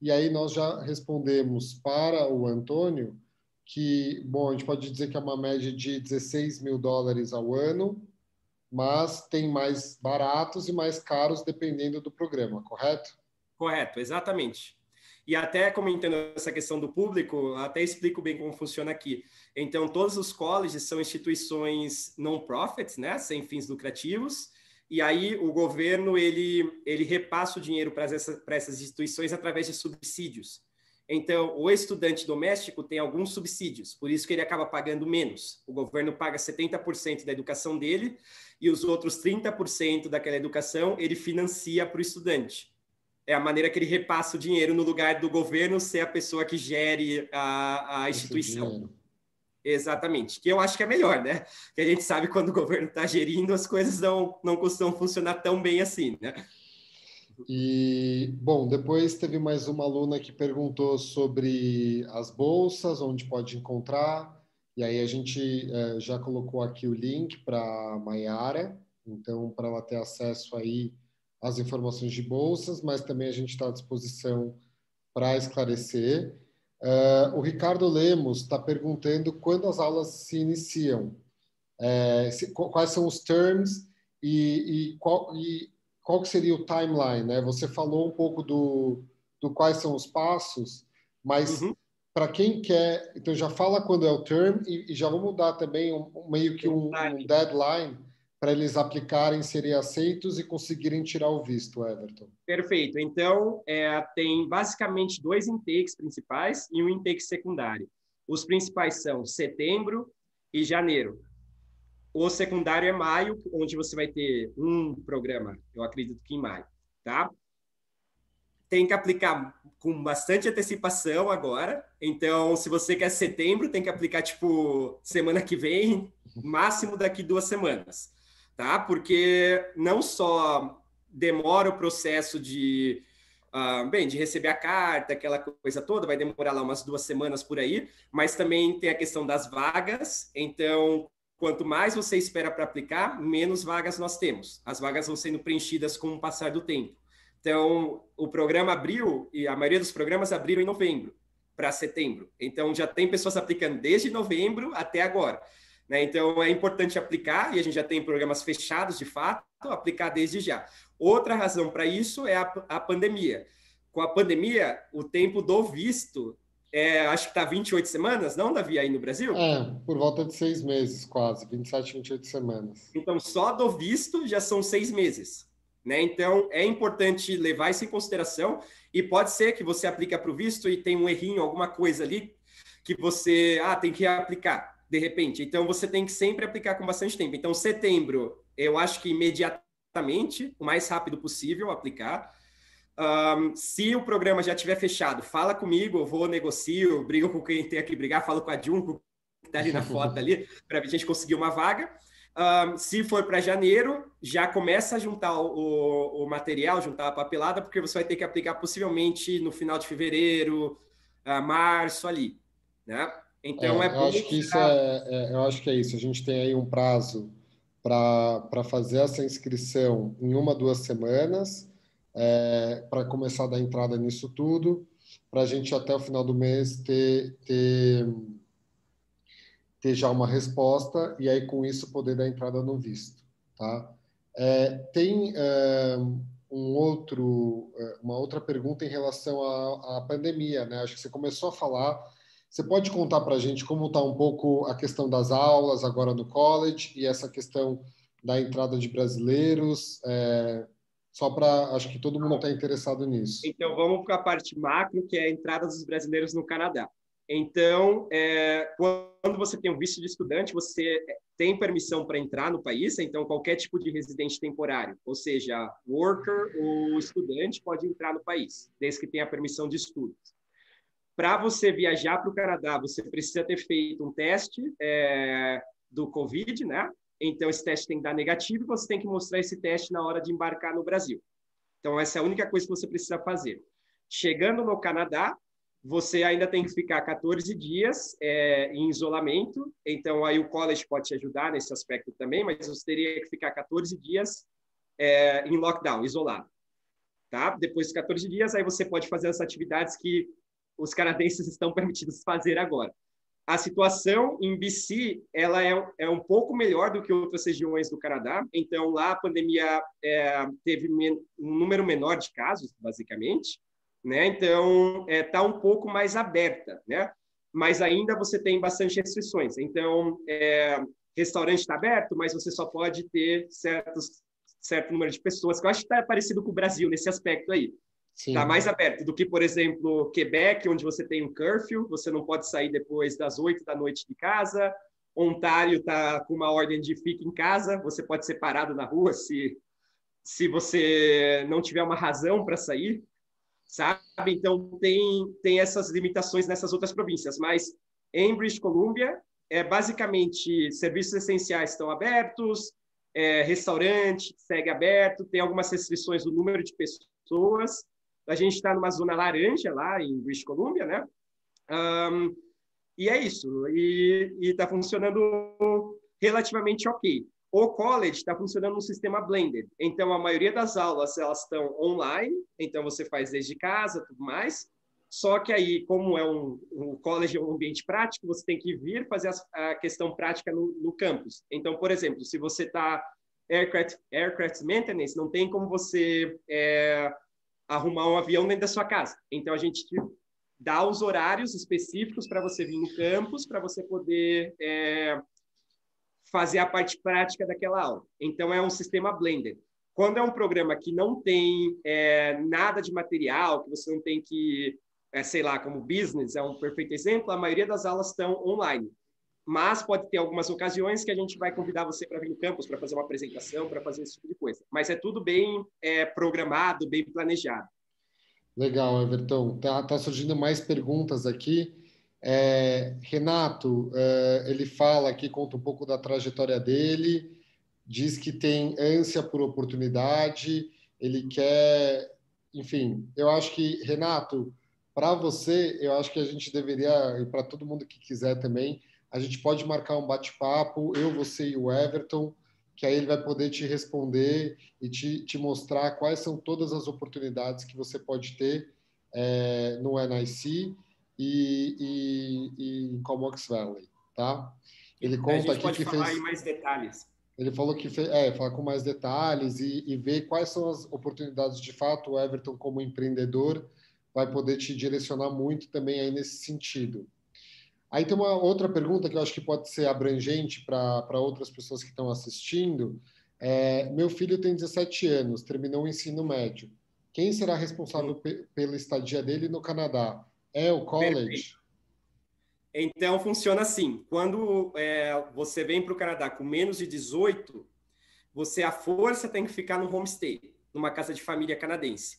e aí nós já respondemos para o Antônio que, bom, a gente pode dizer que é uma média de $16.000 ao ano, mas tem mais baratos e mais caros dependendo do programa, correto? Correto, exatamente. E até comentando essa questão do público, até explico bem como funciona aqui. Então, todos os colleges são instituições non-profits, né, sem fins lucrativos, e aí o governo ele repassa o dinheiro para essas instituições através de subsídios. Então, o estudante doméstico tem alguns subsídios, por isso que ele acaba pagando menos. O governo paga 70% da educação dele e os outros 30% daquela educação ele financia para o estudante. É a maneira que ele repassa o dinheiro no lugar do governo ser a pessoa que gere a instituição. Exatamente, que eu acho que é melhor, né? Que a gente sabe quando o governo está gerindo, as coisas não costumam funcionar tão bem assim, né? E, bom, depois teve mais uma aluna que perguntou sobre as bolsas, onde pode encontrar, e aí a gente já colocou aqui o link para a Maiara, então para ela ter acesso aí às informações de bolsas, mas também a gente está à disposição para esclarecer. O Ricardo Lemos está perguntando quando as aulas se iniciam, quais são os terms e qual que seria o timeline, né? Você falou um pouco do quais são os passos, mas para quem quer, então já fala quando é o term e já vamos dar também meio que um deadline para eles aplicarem, serem aceitos e conseguirem tirar o visto, Everton. Perfeito. Então, tem basicamente 2 intakes principais e um intake secundário. Os principais são setembro e janeiro. O secundário é maio, onde você vai ter um programa, eu acredito que em maio, tá? Tem que aplicar com bastante antecipação agora. Então, se você quer setembro, tem que aplicar, tipo, semana que vem, máximo daqui 2 semanas, tá? Porque não só demora o processo de receber a carta, aquela coisa toda, vai demorar lá umas 2 semanas por aí, mas também tem a questão das vagas. Então, quanto mais você espera para aplicar, menos vagas nós temos. As vagas vão sendo preenchidas com o passar do tempo. Então, o programa abriu, e a maioria dos programas abriram em novembro para setembro. Então, já tem pessoas aplicando desde novembro até agora, né? Então, é importante aplicar, e a gente já tem programas fechados, de fato, aplicar desde já. Outra razão para isso é a pandemia. Com a pandemia, o tempo do visto, acho que está 28 semanas, não, Davi, aí no Brasil? Por volta de 6 meses, quase, 27, 28 semanas. Então, só do visto já são 6 meses. Né? Então, é importante levar isso em consideração e pode ser que você aplique para o visto e tem um errinho, alguma coisa ali que você tem que aplicar, de repente. Então, você tem que sempre aplicar com bastante tempo. Então, setembro, eu acho que imediatamente, o mais rápido possível, aplicar. Se o programa já estiver fechado, fala comigo, eu vou negocio, brigo com quem tem que brigar, falo com a Junco, que está ali na foto ali, para a gente conseguir uma vaga. Se for para janeiro, já começa a juntar o material, juntar a papelada, porque você vai ter que aplicar possivelmente no final de fevereiro, março ali, né? Então eu acho que eu acho que é isso. A gente tem aí um prazo para fazer essa inscrição em 1, 2 semanas, para começar a dar entrada nisso tudo, para a gente até o final do mês ter já uma resposta e aí com isso poder dar entrada no visto, tá? Tem uma outra pergunta em relação à pandemia, né? Acho que você começou a falar. Você pode contar para a gente como está um pouco a questão das aulas agora no college e essa questão da entrada de brasileiros? Só para, acho que todo mundo está interessado nisso. Então, vamos para a parte macro, que é a entrada dos brasileiros no Canadá. Então, quando você tem um visto de estudante, você tem permissão para entrar no país, então qualquer tipo de residente temporário, ou seja, worker ou estudante, pode entrar no país, desde que tenha permissão de estudos. Para você viajar para o Canadá, você precisa ter feito um teste do Covid, né? Então, esse teste tem que dar negativo e você tem que mostrar esse teste na hora de embarcar no Brasil. Então, essa é a única coisa que você precisa fazer. Chegando no Canadá, você ainda tem que ficar 14 dias em isolamento. Então, aí o college pode te ajudar nesse aspecto também, mas você teria que ficar 14 dias em lockdown, isolado. Tá? Depois de 14 dias, aí você pode fazer as atividades que os canadenses estão permitidos fazer agora. A situação em BC ela é um pouco melhor do que outras regiões do Canadá. Então, lá a pandemia teve um número menor de casos, basicamente. Né? Então, está um pouco mais aberta, né? Mas ainda você tem bastante restrições. Então, restaurante está aberto, mas você só pode ter certo número de pessoas, que eu acho que está parecido com o Brasil nesse aspecto aí. Está Sim. mais aberto do que, por exemplo, Quebec, onde você tem um curfew, você não pode sair depois das 8 da noite de casa. Ontário está com uma ordem de fique em casa, você pode ser parado na rua se você não tiver uma razão para sair, sabe? Então, tem essas limitações nessas outras províncias, mas em British Columbia, basicamente, serviços essenciais estão abertos, restaurante segue aberto, tem algumas restrições do número de pessoas. A gente está numa zona laranja lá em British Columbia, né? E é isso. E está funcionando relativamente ok. O college está funcionando no sistema blended. Então, a maioria das aulas elas estão online. Então, você faz desde casa, tudo mais. Só que aí, como o college é um ambiente prático, você tem que vir fazer a questão prática no campus. Então, por exemplo, se você está aircraft maintenance, não tem como você arrumar um avião dentro da sua casa. Então, a gente dá os horários específicos para você vir no campus, para você poder fazer a parte prática daquela aula. Então, é um sistema blended. Quando é um programa que não tem nada de material, que você não tem que, sei lá, como business, é um perfeito exemplo, a maioria das aulas estão online. Mas pode ter algumas ocasiões que a gente vai convidar você para vir no campus, para fazer uma apresentação, para fazer esse tipo de coisa. Mas é tudo bem programado, bem planejado. Legal, Everton. Tá surgindo mais perguntas aqui. Renato, ele fala aqui, conta um pouco da trajetória dele, diz que tem ânsia por oportunidade, ele quer, enfim, eu acho que, Renato, para você, eu acho que a gente deveria, e para todo mundo que quiser também, a gente pode marcar um bate-papo, eu, você e o Everton, que aí ele vai poder te responder e te mostrar quais são todas as oportunidades que você pode ter no NIC e em Comox Valley, tá? Ele A conta gente aqui pode que falar em fez... mais detalhes. Ele falou que falar com mais detalhes e ver quais são as oportunidades de fato. O Everton, como empreendedor, vai poder te direcionar muito também aí nesse sentido. Aí tem uma outra pergunta que eu acho que pode ser abrangente para outras pessoas que estão assistindo. Meu filho tem 17 anos, terminou o ensino médio. Quem será responsável pela estadia dele no Canadá? É o Perfeito. college? Então, funciona assim. Quando você vem para o Canadá com menos de 18, você, à força, tem que ficar no homestay, numa casa de família canadense.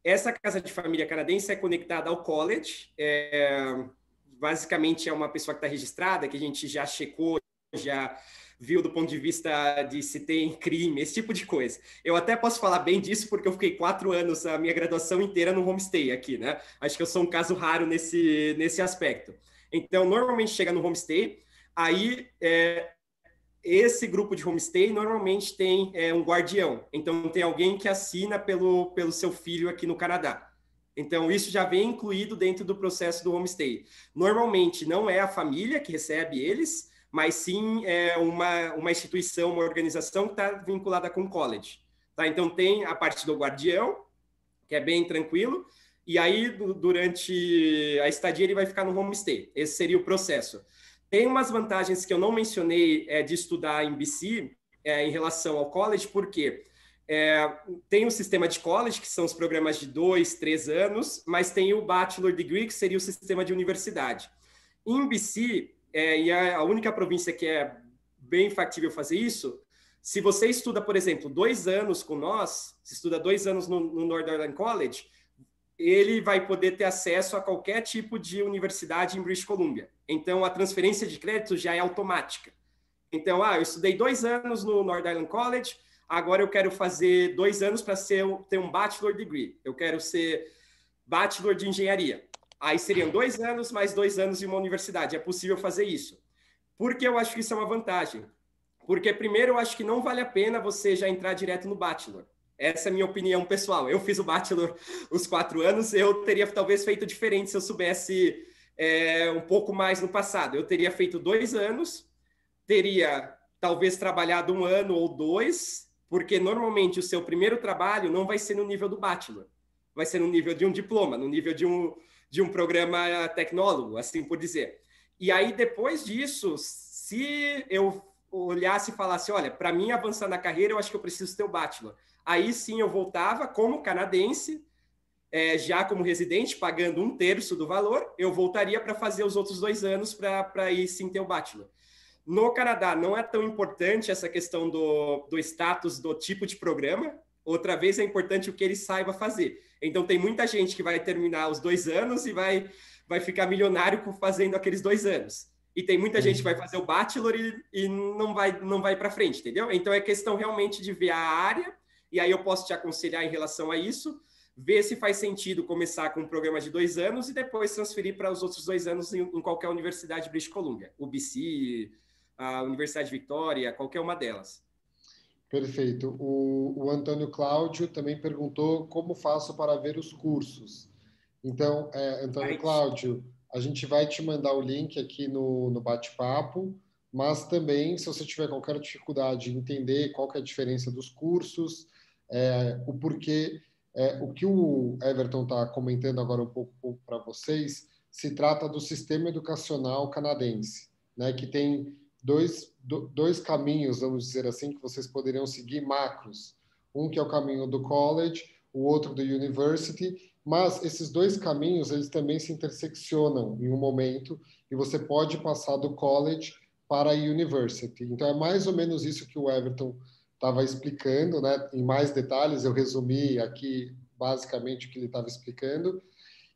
Essa casa de família canadense é conectada ao college. Basicamente, é uma pessoa que está registrada, que a gente já checou, já viu do ponto de vista de se tem crime, esse tipo de coisa. Eu até posso falar bem disso, porque eu fiquei 4 anos, a minha graduação inteira no homestay aqui, né? Acho que eu sou um caso raro nesse aspecto. Então, normalmente chega no homestay, aí esse grupo de homestay normalmente tem um guardião. Então, tem alguém que assina pelo seu filho aqui no Canadá. Então, isso já vem incluído dentro do processo do homestay. Normalmente, não é a família que recebe eles, mas sim uma instituição, uma organização que está vinculada com o college. Tá? Então, tem a parte do guardião, que é bem tranquilo, e aí, durante a estadia, ele vai ficar no homestay. Esse seria o processo. Tem umas vantagens que eu não mencionei de estudar em BC em relação ao college, porque tem o sistema de college, que são os programas de 2, 3 anos, mas tem o Bachelor Degree, que seria o sistema de universidade. Em BC, e é a única província que é bem factível fazer isso, se você estuda, por exemplo, 2 anos com nós, se estuda 2 anos no North Island College, ele vai poder ter acesso a qualquer tipo de universidade em British Columbia. Então, a transferência de crédito já é automática. Então, eu estudei 2 anos no North Island College, agora eu quero fazer 2 anos para ter um Bachelor Degree. Eu quero ser Bachelor de Engenharia. Aí seriam 2 anos mais 2 anos em uma universidade. É possível fazer isso. Por que eu acho que isso é uma vantagem? Porque, primeiro, eu acho que não vale a pena você já entrar direto no Bachelor. Essa é a minha opinião pessoal. Eu fiz o Bachelor os 4 anos, eu teria talvez feito diferente se eu soubesse um pouco mais no passado. Eu teria feito 2 anos, teria talvez trabalhado 1 ano ou 2, porque normalmente o seu primeiro trabalho não vai ser no nível do Bachelor, vai ser no nível de um diploma, no nível de um programa tecnólogo, assim por dizer. E aí, depois disso, se eu olhasse e falasse, olha, para mim avançar na carreira, eu acho que eu preciso ter o Bachelor. Aí sim eu voltava como canadense já como residente, pagando 1/3 do valor, eu voltaria para fazer os outros 2 anos para ir sim ter o bachelor. No Canadá, não é tão importante essa questão do status, do tipo de programa. Outra vez, é importante o que ele saiba fazer. Então, tem muita gente que vai terminar os 2 anos e vai ficar milionário fazendo aqueles 2 anos. E tem muita gente que vai fazer o bachelor e não vai para frente, entendeu? Então, é questão realmente de ver a área, e aí eu posso te aconselhar em relação a isso, ver se faz sentido começar com um programa de 2 anos e depois transferir para os outros 2 anos em qualquer universidade de British Columbia. O BC, a Universidade de Vitória, qualquer uma delas. Perfeito. O Antônio Cláudio também perguntou como faço para ver os cursos. Então, Antônio Cláudio, a gente vai te mandar o link aqui no bate-papo, mas também, se você tiver qualquer dificuldade em entender qual que é a diferença dos cursos, o porquê, o que o Everton está comentando agora um pouco para vocês, se trata do sistema educacional canadense, né, que tem dois caminhos, vamos dizer assim, que vocês poderiam seguir macros. Um que é o caminho do college, o outro do university, mas esses 2 caminhos, eles também se interseccionam em um momento e você pode passar do college para a university. Então, é mais ou menos isso que o Everton estava explicando, né? Em mais detalhes, eu resumi aqui basicamente o que ele estava explicando.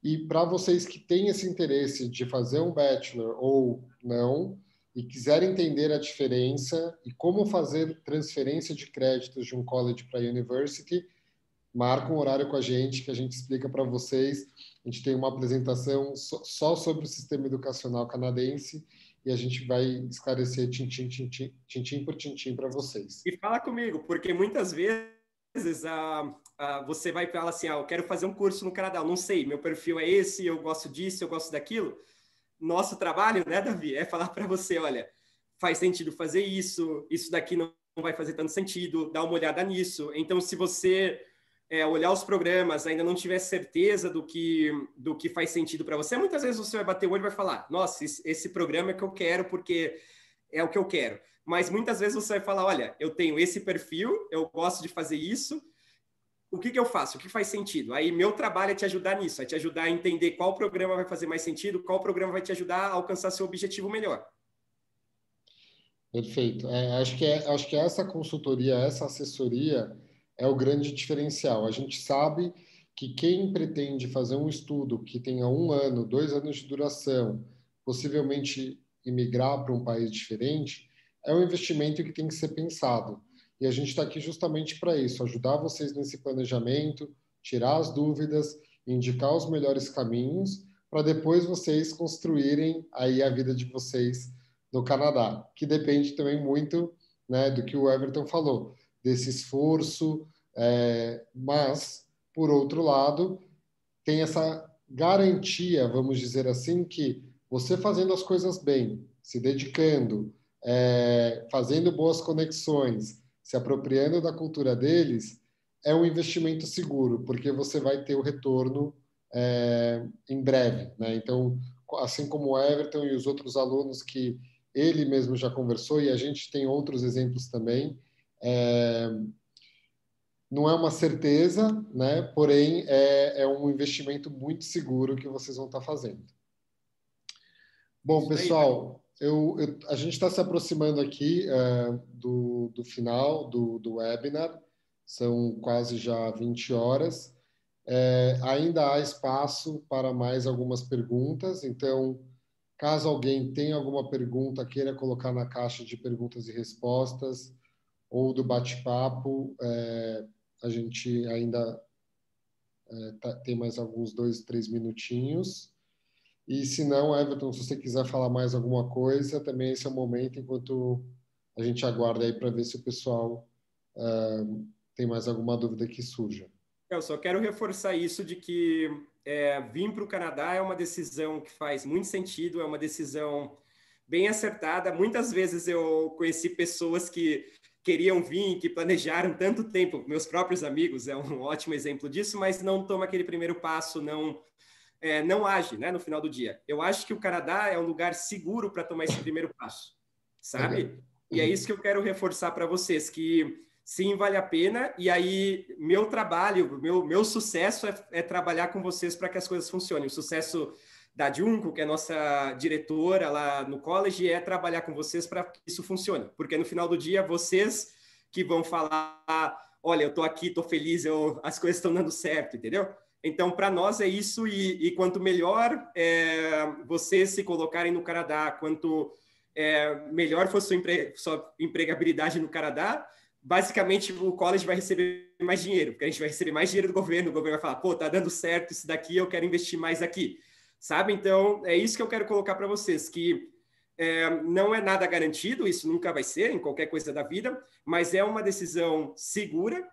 E para vocês que têm esse interesse de fazer um bachelor ou não, e quiserem entender a diferença e como fazer transferência de créditos de um college para a university, marca um horário com a gente que a gente explica para vocês. A gente tem uma apresentação só sobre o sistema educacional canadense e a gente vai esclarecer tintim por tintim para vocês. E fala comigo, porque muitas vezes você vai falar assim, eu quero fazer um curso no Canadá, eu não sei, meu perfil é esse, eu gosto disso, eu gosto daquilo. Nosso trabalho, né, Davi, é falar para você, olha, faz sentido fazer isso daqui não vai fazer tanto sentido, dá uma olhada nisso. Então, se você olhar os programas, ainda não tiver certeza do que faz sentido para você, muitas vezes você vai bater o olho e vai falar, nossa, esse programa é que eu quero porque é o que eu quero. Mas muitas vezes você vai falar, olha, eu tenho esse perfil, eu gosto de fazer isso, o que eu faço? O que faz sentido? Aí meu trabalho é te ajudar nisso, é te ajudar a entender qual programa vai fazer mais sentido, qual programa vai te ajudar a alcançar seu objetivo melhor. Perfeito. Acho que essa consultoria, essa assessoria é o grande diferencial. A gente sabe que quem pretende fazer um estudo que tenha 1 ano, 2 anos de duração, possivelmente imigrar para um país diferente, é um investimento que tem que ser pensado. E a gente está aqui justamente para isso, ajudar vocês nesse planejamento, tirar as dúvidas, indicar os melhores caminhos, para depois vocês construírem aí a vida de vocês no Canadá, que depende também muito, né, do que o Everton falou, desse esforço, mas, por outro lado, tem essa garantia, vamos dizer assim, que você fazendo as coisas bem, se dedicando, fazendo boas conexões, se apropriando da cultura deles, é um investimento seguro, porque você vai ter o retorno em breve, né? Então, assim como o Everton e os outros alunos que ele mesmo já conversou, e a gente tem outros exemplos também, não é uma certeza, né? Porém, é um investimento muito seguro que vocês vão estar fazendo. Bom, pessoal, a gente está se aproximando aqui do final do webinar, são quase já 20 horas. Ainda há espaço para mais algumas perguntas, então, caso alguém tenha alguma pergunta, queira colocar na caixa de perguntas e respostas ou do bate-papo, a gente ainda tem mais alguns 2, 3 minutinhos. E se não, Everton, se você quiser falar mais alguma coisa, também esse é o momento, enquanto a gente aguarda aí para ver se o pessoal tem mais alguma dúvida que surja. Eu só quero reforçar isso de que vir para o Canadá é uma decisão que faz muito sentido, é uma decisão bem acertada. Muitas vezes eu conheci pessoas que queriam vir, que planejaram tanto tempo, meus próprios amigos é um ótimo exemplo disso, mas não toma aquele primeiro passo, não age, né, no final do dia. Eu acho que o Canadá é um lugar seguro para tomar esse primeiro passo, sabe? E é isso que eu quero reforçar para vocês, que sim, vale a pena. E aí, meu trabalho, meu sucesso é trabalhar com vocês para que as coisas funcionem. O sucesso da Junko, que é nossa diretora lá no college, é trabalhar com vocês para que isso funcione. Porque no final do dia, vocês que vão falar, olha, eu estou aqui, estou feliz, as coisas estão dando certo, entendeu? Então, para nós é isso, e quanto melhor vocês se colocarem no Canadá, quanto melhor for sua empregabilidade no Canadá, basicamente o college vai receber mais dinheiro, porque a gente vai receber mais dinheiro do governo, o governo vai falar, pô, tá dando certo isso daqui, eu quero investir mais aqui, sabe? Então, é isso que eu quero colocar para vocês, que não é nada garantido, isso nunca vai ser em qualquer coisa da vida, mas é uma decisão segura,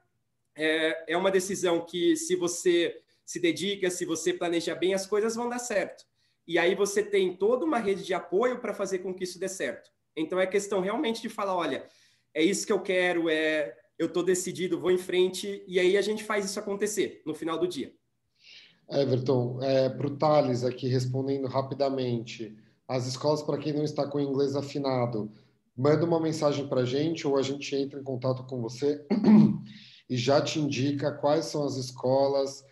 é uma decisão que, se você se dedica, se você planeja bem, as coisas vão dar certo. E aí você tem toda uma rede de apoio para fazer com que isso dê certo. Então é questão realmente de falar, olha, é isso que eu quero, eu estou decidido, vou em frente, e aí a gente faz isso acontecer no final do dia. Everton, para o Thales aqui respondendo rapidamente, as escolas, para quem não está com o inglês afinado, manda uma mensagem para a gente ou a gente entra em contato com você e já te indica quais são as escolas.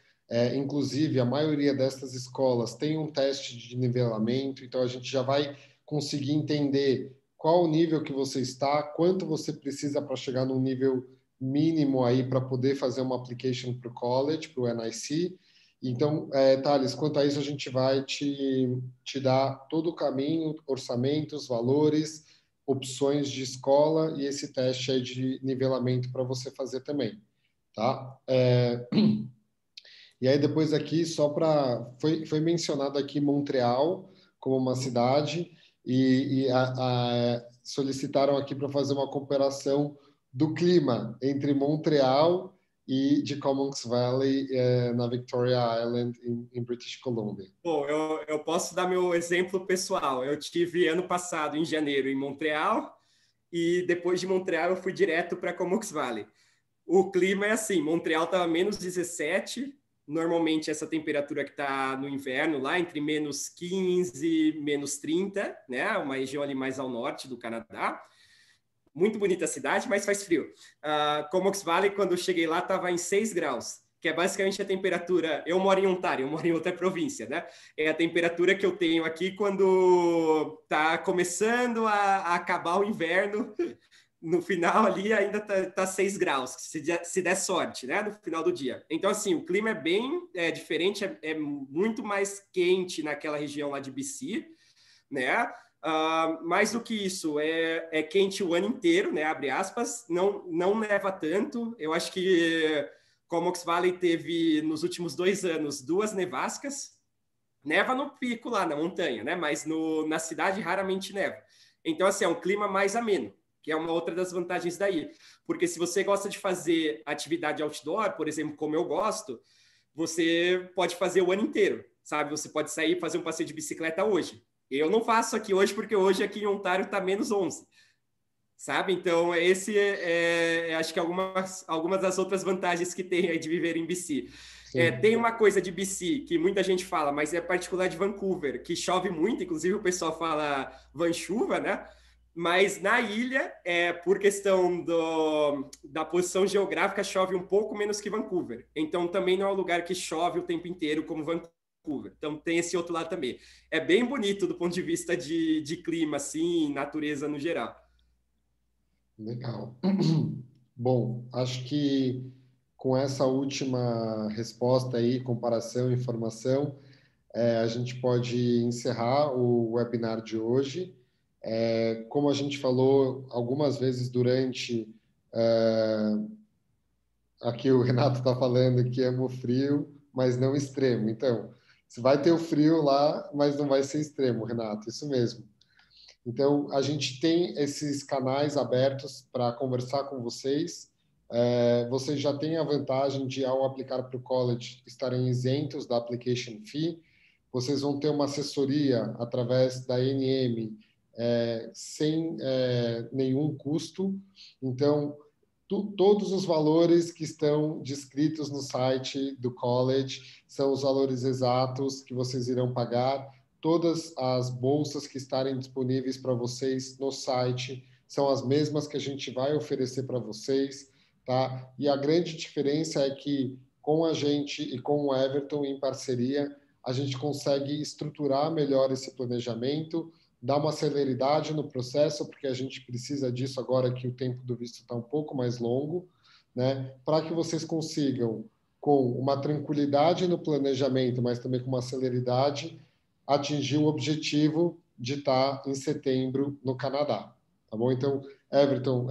Inclusive, a maioria dessas escolas tem um teste de nivelamento, então a gente já vai conseguir entender qual o nível que você está, quanto você precisa para chegar num nível mínimo aí para poder fazer uma application para o college, para o NIC. Então, Thales, quanto a isso, a gente vai te dar todo o caminho, orçamentos, valores, opções de escola e esse teste aí de nivelamento para você fazer também, tá? E aí depois aqui, só para... Foi mencionado aqui Montreal como uma cidade e solicitaram aqui para fazer uma comparação do clima entre Montreal e de Commons Valley na Victoria Island, em British Columbia. Bom, eu posso dar meu exemplo pessoal. Eu tive ano passado, em janeiro, em Montreal, e depois de Montreal eu fui direto para Comox Valley. O clima é assim, Montreal estava menos 17, normalmente essa temperatura que está no inverno lá, entre menos 15 menos 30, né? Uma região ali mais ao norte do Canadá. Muito bonita a cidade, mas faz frio. Comox Valley, quando eu cheguei lá, estava em 6 graus, que é basicamente a temperatura... Eu moro em Ontário, eu moro em outra província, né? É a temperatura que eu tenho aqui quando está começando a acabar o inverno. No final ali ainda tá 6 graus, se der sorte, né? No final do dia. Então, assim, o clima é bem diferente, é muito mais quente naquela região lá de BC, né? Mais do que isso, é quente o ano inteiro, né? Abre aspas, não neva tanto. Eu acho que Comox Valley teve, nos últimos 2 anos, 2 nevascas. Neva no pico lá, na montanha, né? Mas na cidade raramente neva. Então, assim, é um clima mais ameno, que é uma outra das vantagens daí. Porque se você gosta de fazer atividade outdoor, por exemplo, como eu gosto, você pode fazer o ano inteiro, sabe? Você pode sair e fazer um passeio de bicicleta hoje. Eu não faço aqui hoje, porque hoje aqui em Ontário está menos 11, sabe? Então, acho que algumas das outras vantagens que tem aí de viver em BC. Tem uma coisa de BC que muita gente fala, mas é particular de Vancouver, que chove muito, inclusive o pessoal fala Vanchuva, né? Mas na ilha, por questão da posição geográfica, chove um pouco menos que Vancouver. Então, também não é um lugar que chove o tempo inteiro como Vancouver. Então, tem esse outro lado também. É bem bonito do ponto de vista de clima, assim, natureza no geral. Legal. Bom, acho que com essa última resposta aí, comparação, informação, a gente pode encerrar o webinar de hoje. Como a gente falou algumas vezes durante... aqui o Renato está falando que ama o frio, mas não extremo. Então, você vai ter o frio lá, mas não vai ser extremo, Renato, isso mesmo. Então, a gente tem esses canais abertos para conversar com vocês. Vocês já têm a vantagem de, ao aplicar para o college, estarem isentos da application fee. Vocês vão ter uma assessoria através da NM sem nenhum custo. Então, todos os valores que estão descritos no site do college são os valores exatos que vocês irão pagar. Todas as bolsas que estarem disponíveis para vocês no site são as mesmas que a gente vai oferecer para vocês. tá? E a grande diferença é que com a gente e com o Everton em parceria, a gente consegue estruturar melhor esse planejamento, dar uma celeridade no processo, porque a gente precisa disso agora que o tempo do visto está um pouco mais longo, né? Para que vocês consigam, com uma tranquilidade no planejamento, mas também com uma celeridade, atingir o objetivo de estar em setembro no Canadá, tá bom? Então, Everton,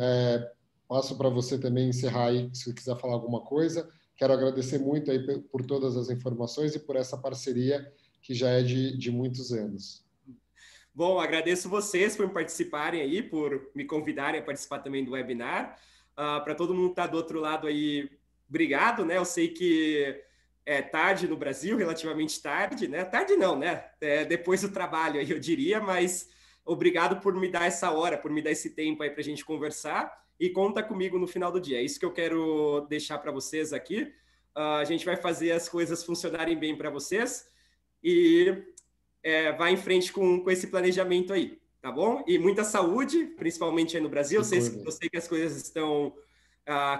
passo para você também encerrar aí, se quiser falar alguma coisa. Quero agradecer muito aí por todas as informações e por essa parceria que já é de muitos anos. Bom, agradeço vocês por participarem aí, por me convidarem a participar também do webinar. Para todo mundo que está do outro lado aí, obrigado, né? Eu sei que é tarde no Brasil, relativamente tarde, né? Tarde não, né? Depois do trabalho aí, eu diria, mas obrigado por me dar essa hora, por me dar esse tempo aí para a gente conversar e conta comigo no final do dia. É isso que eu quero deixar para vocês aqui. A gente vai fazer as coisas funcionarem bem para vocês e vai em frente com esse planejamento aí, tá bom? E muita saúde, principalmente aí no Brasil. Eu sei que as coisas estão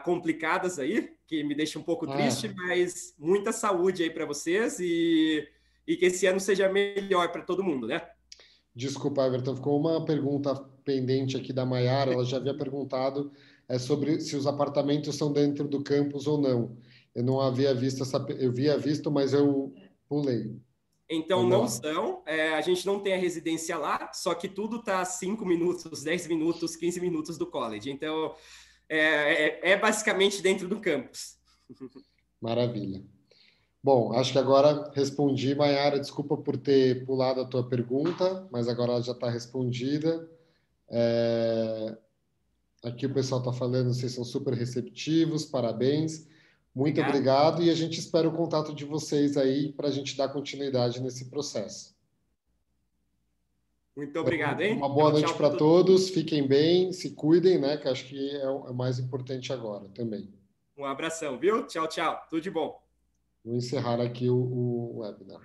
complicadas aí, que me deixa um pouco triste, mas muita saúde aí para vocês e que esse ano seja melhor para todo mundo, né? Desculpa, Everton, ficou uma pergunta pendente aqui da Maiara, ela já havia perguntado sobre se os apartamentos são dentro do campus ou não. Eu não havia visto eu havia visto, mas eu pulei. Então, não são. A gente não tem a residência lá, só que tudo está 5 minutos, 10 minutos, 15 minutos do college. Então, basicamente dentro do campus. Maravilha. Bom, acho que agora respondi, Maiara. Desculpa por ter pulado a tua pergunta, mas agora ela já está respondida. Aqui o pessoal está falando, vocês são super receptivos, parabéns. Muito obrigado e a gente espera o contato de vocês aí para a gente dar continuidade nesse processo. Muito obrigado, hein? Uma boa noite para todos, fiquem bem, se cuidem, né? Que acho que é o mais importante agora também. Um abração, viu? Tchau, tchau. Tudo de bom. Vou encerrar aqui o webinar.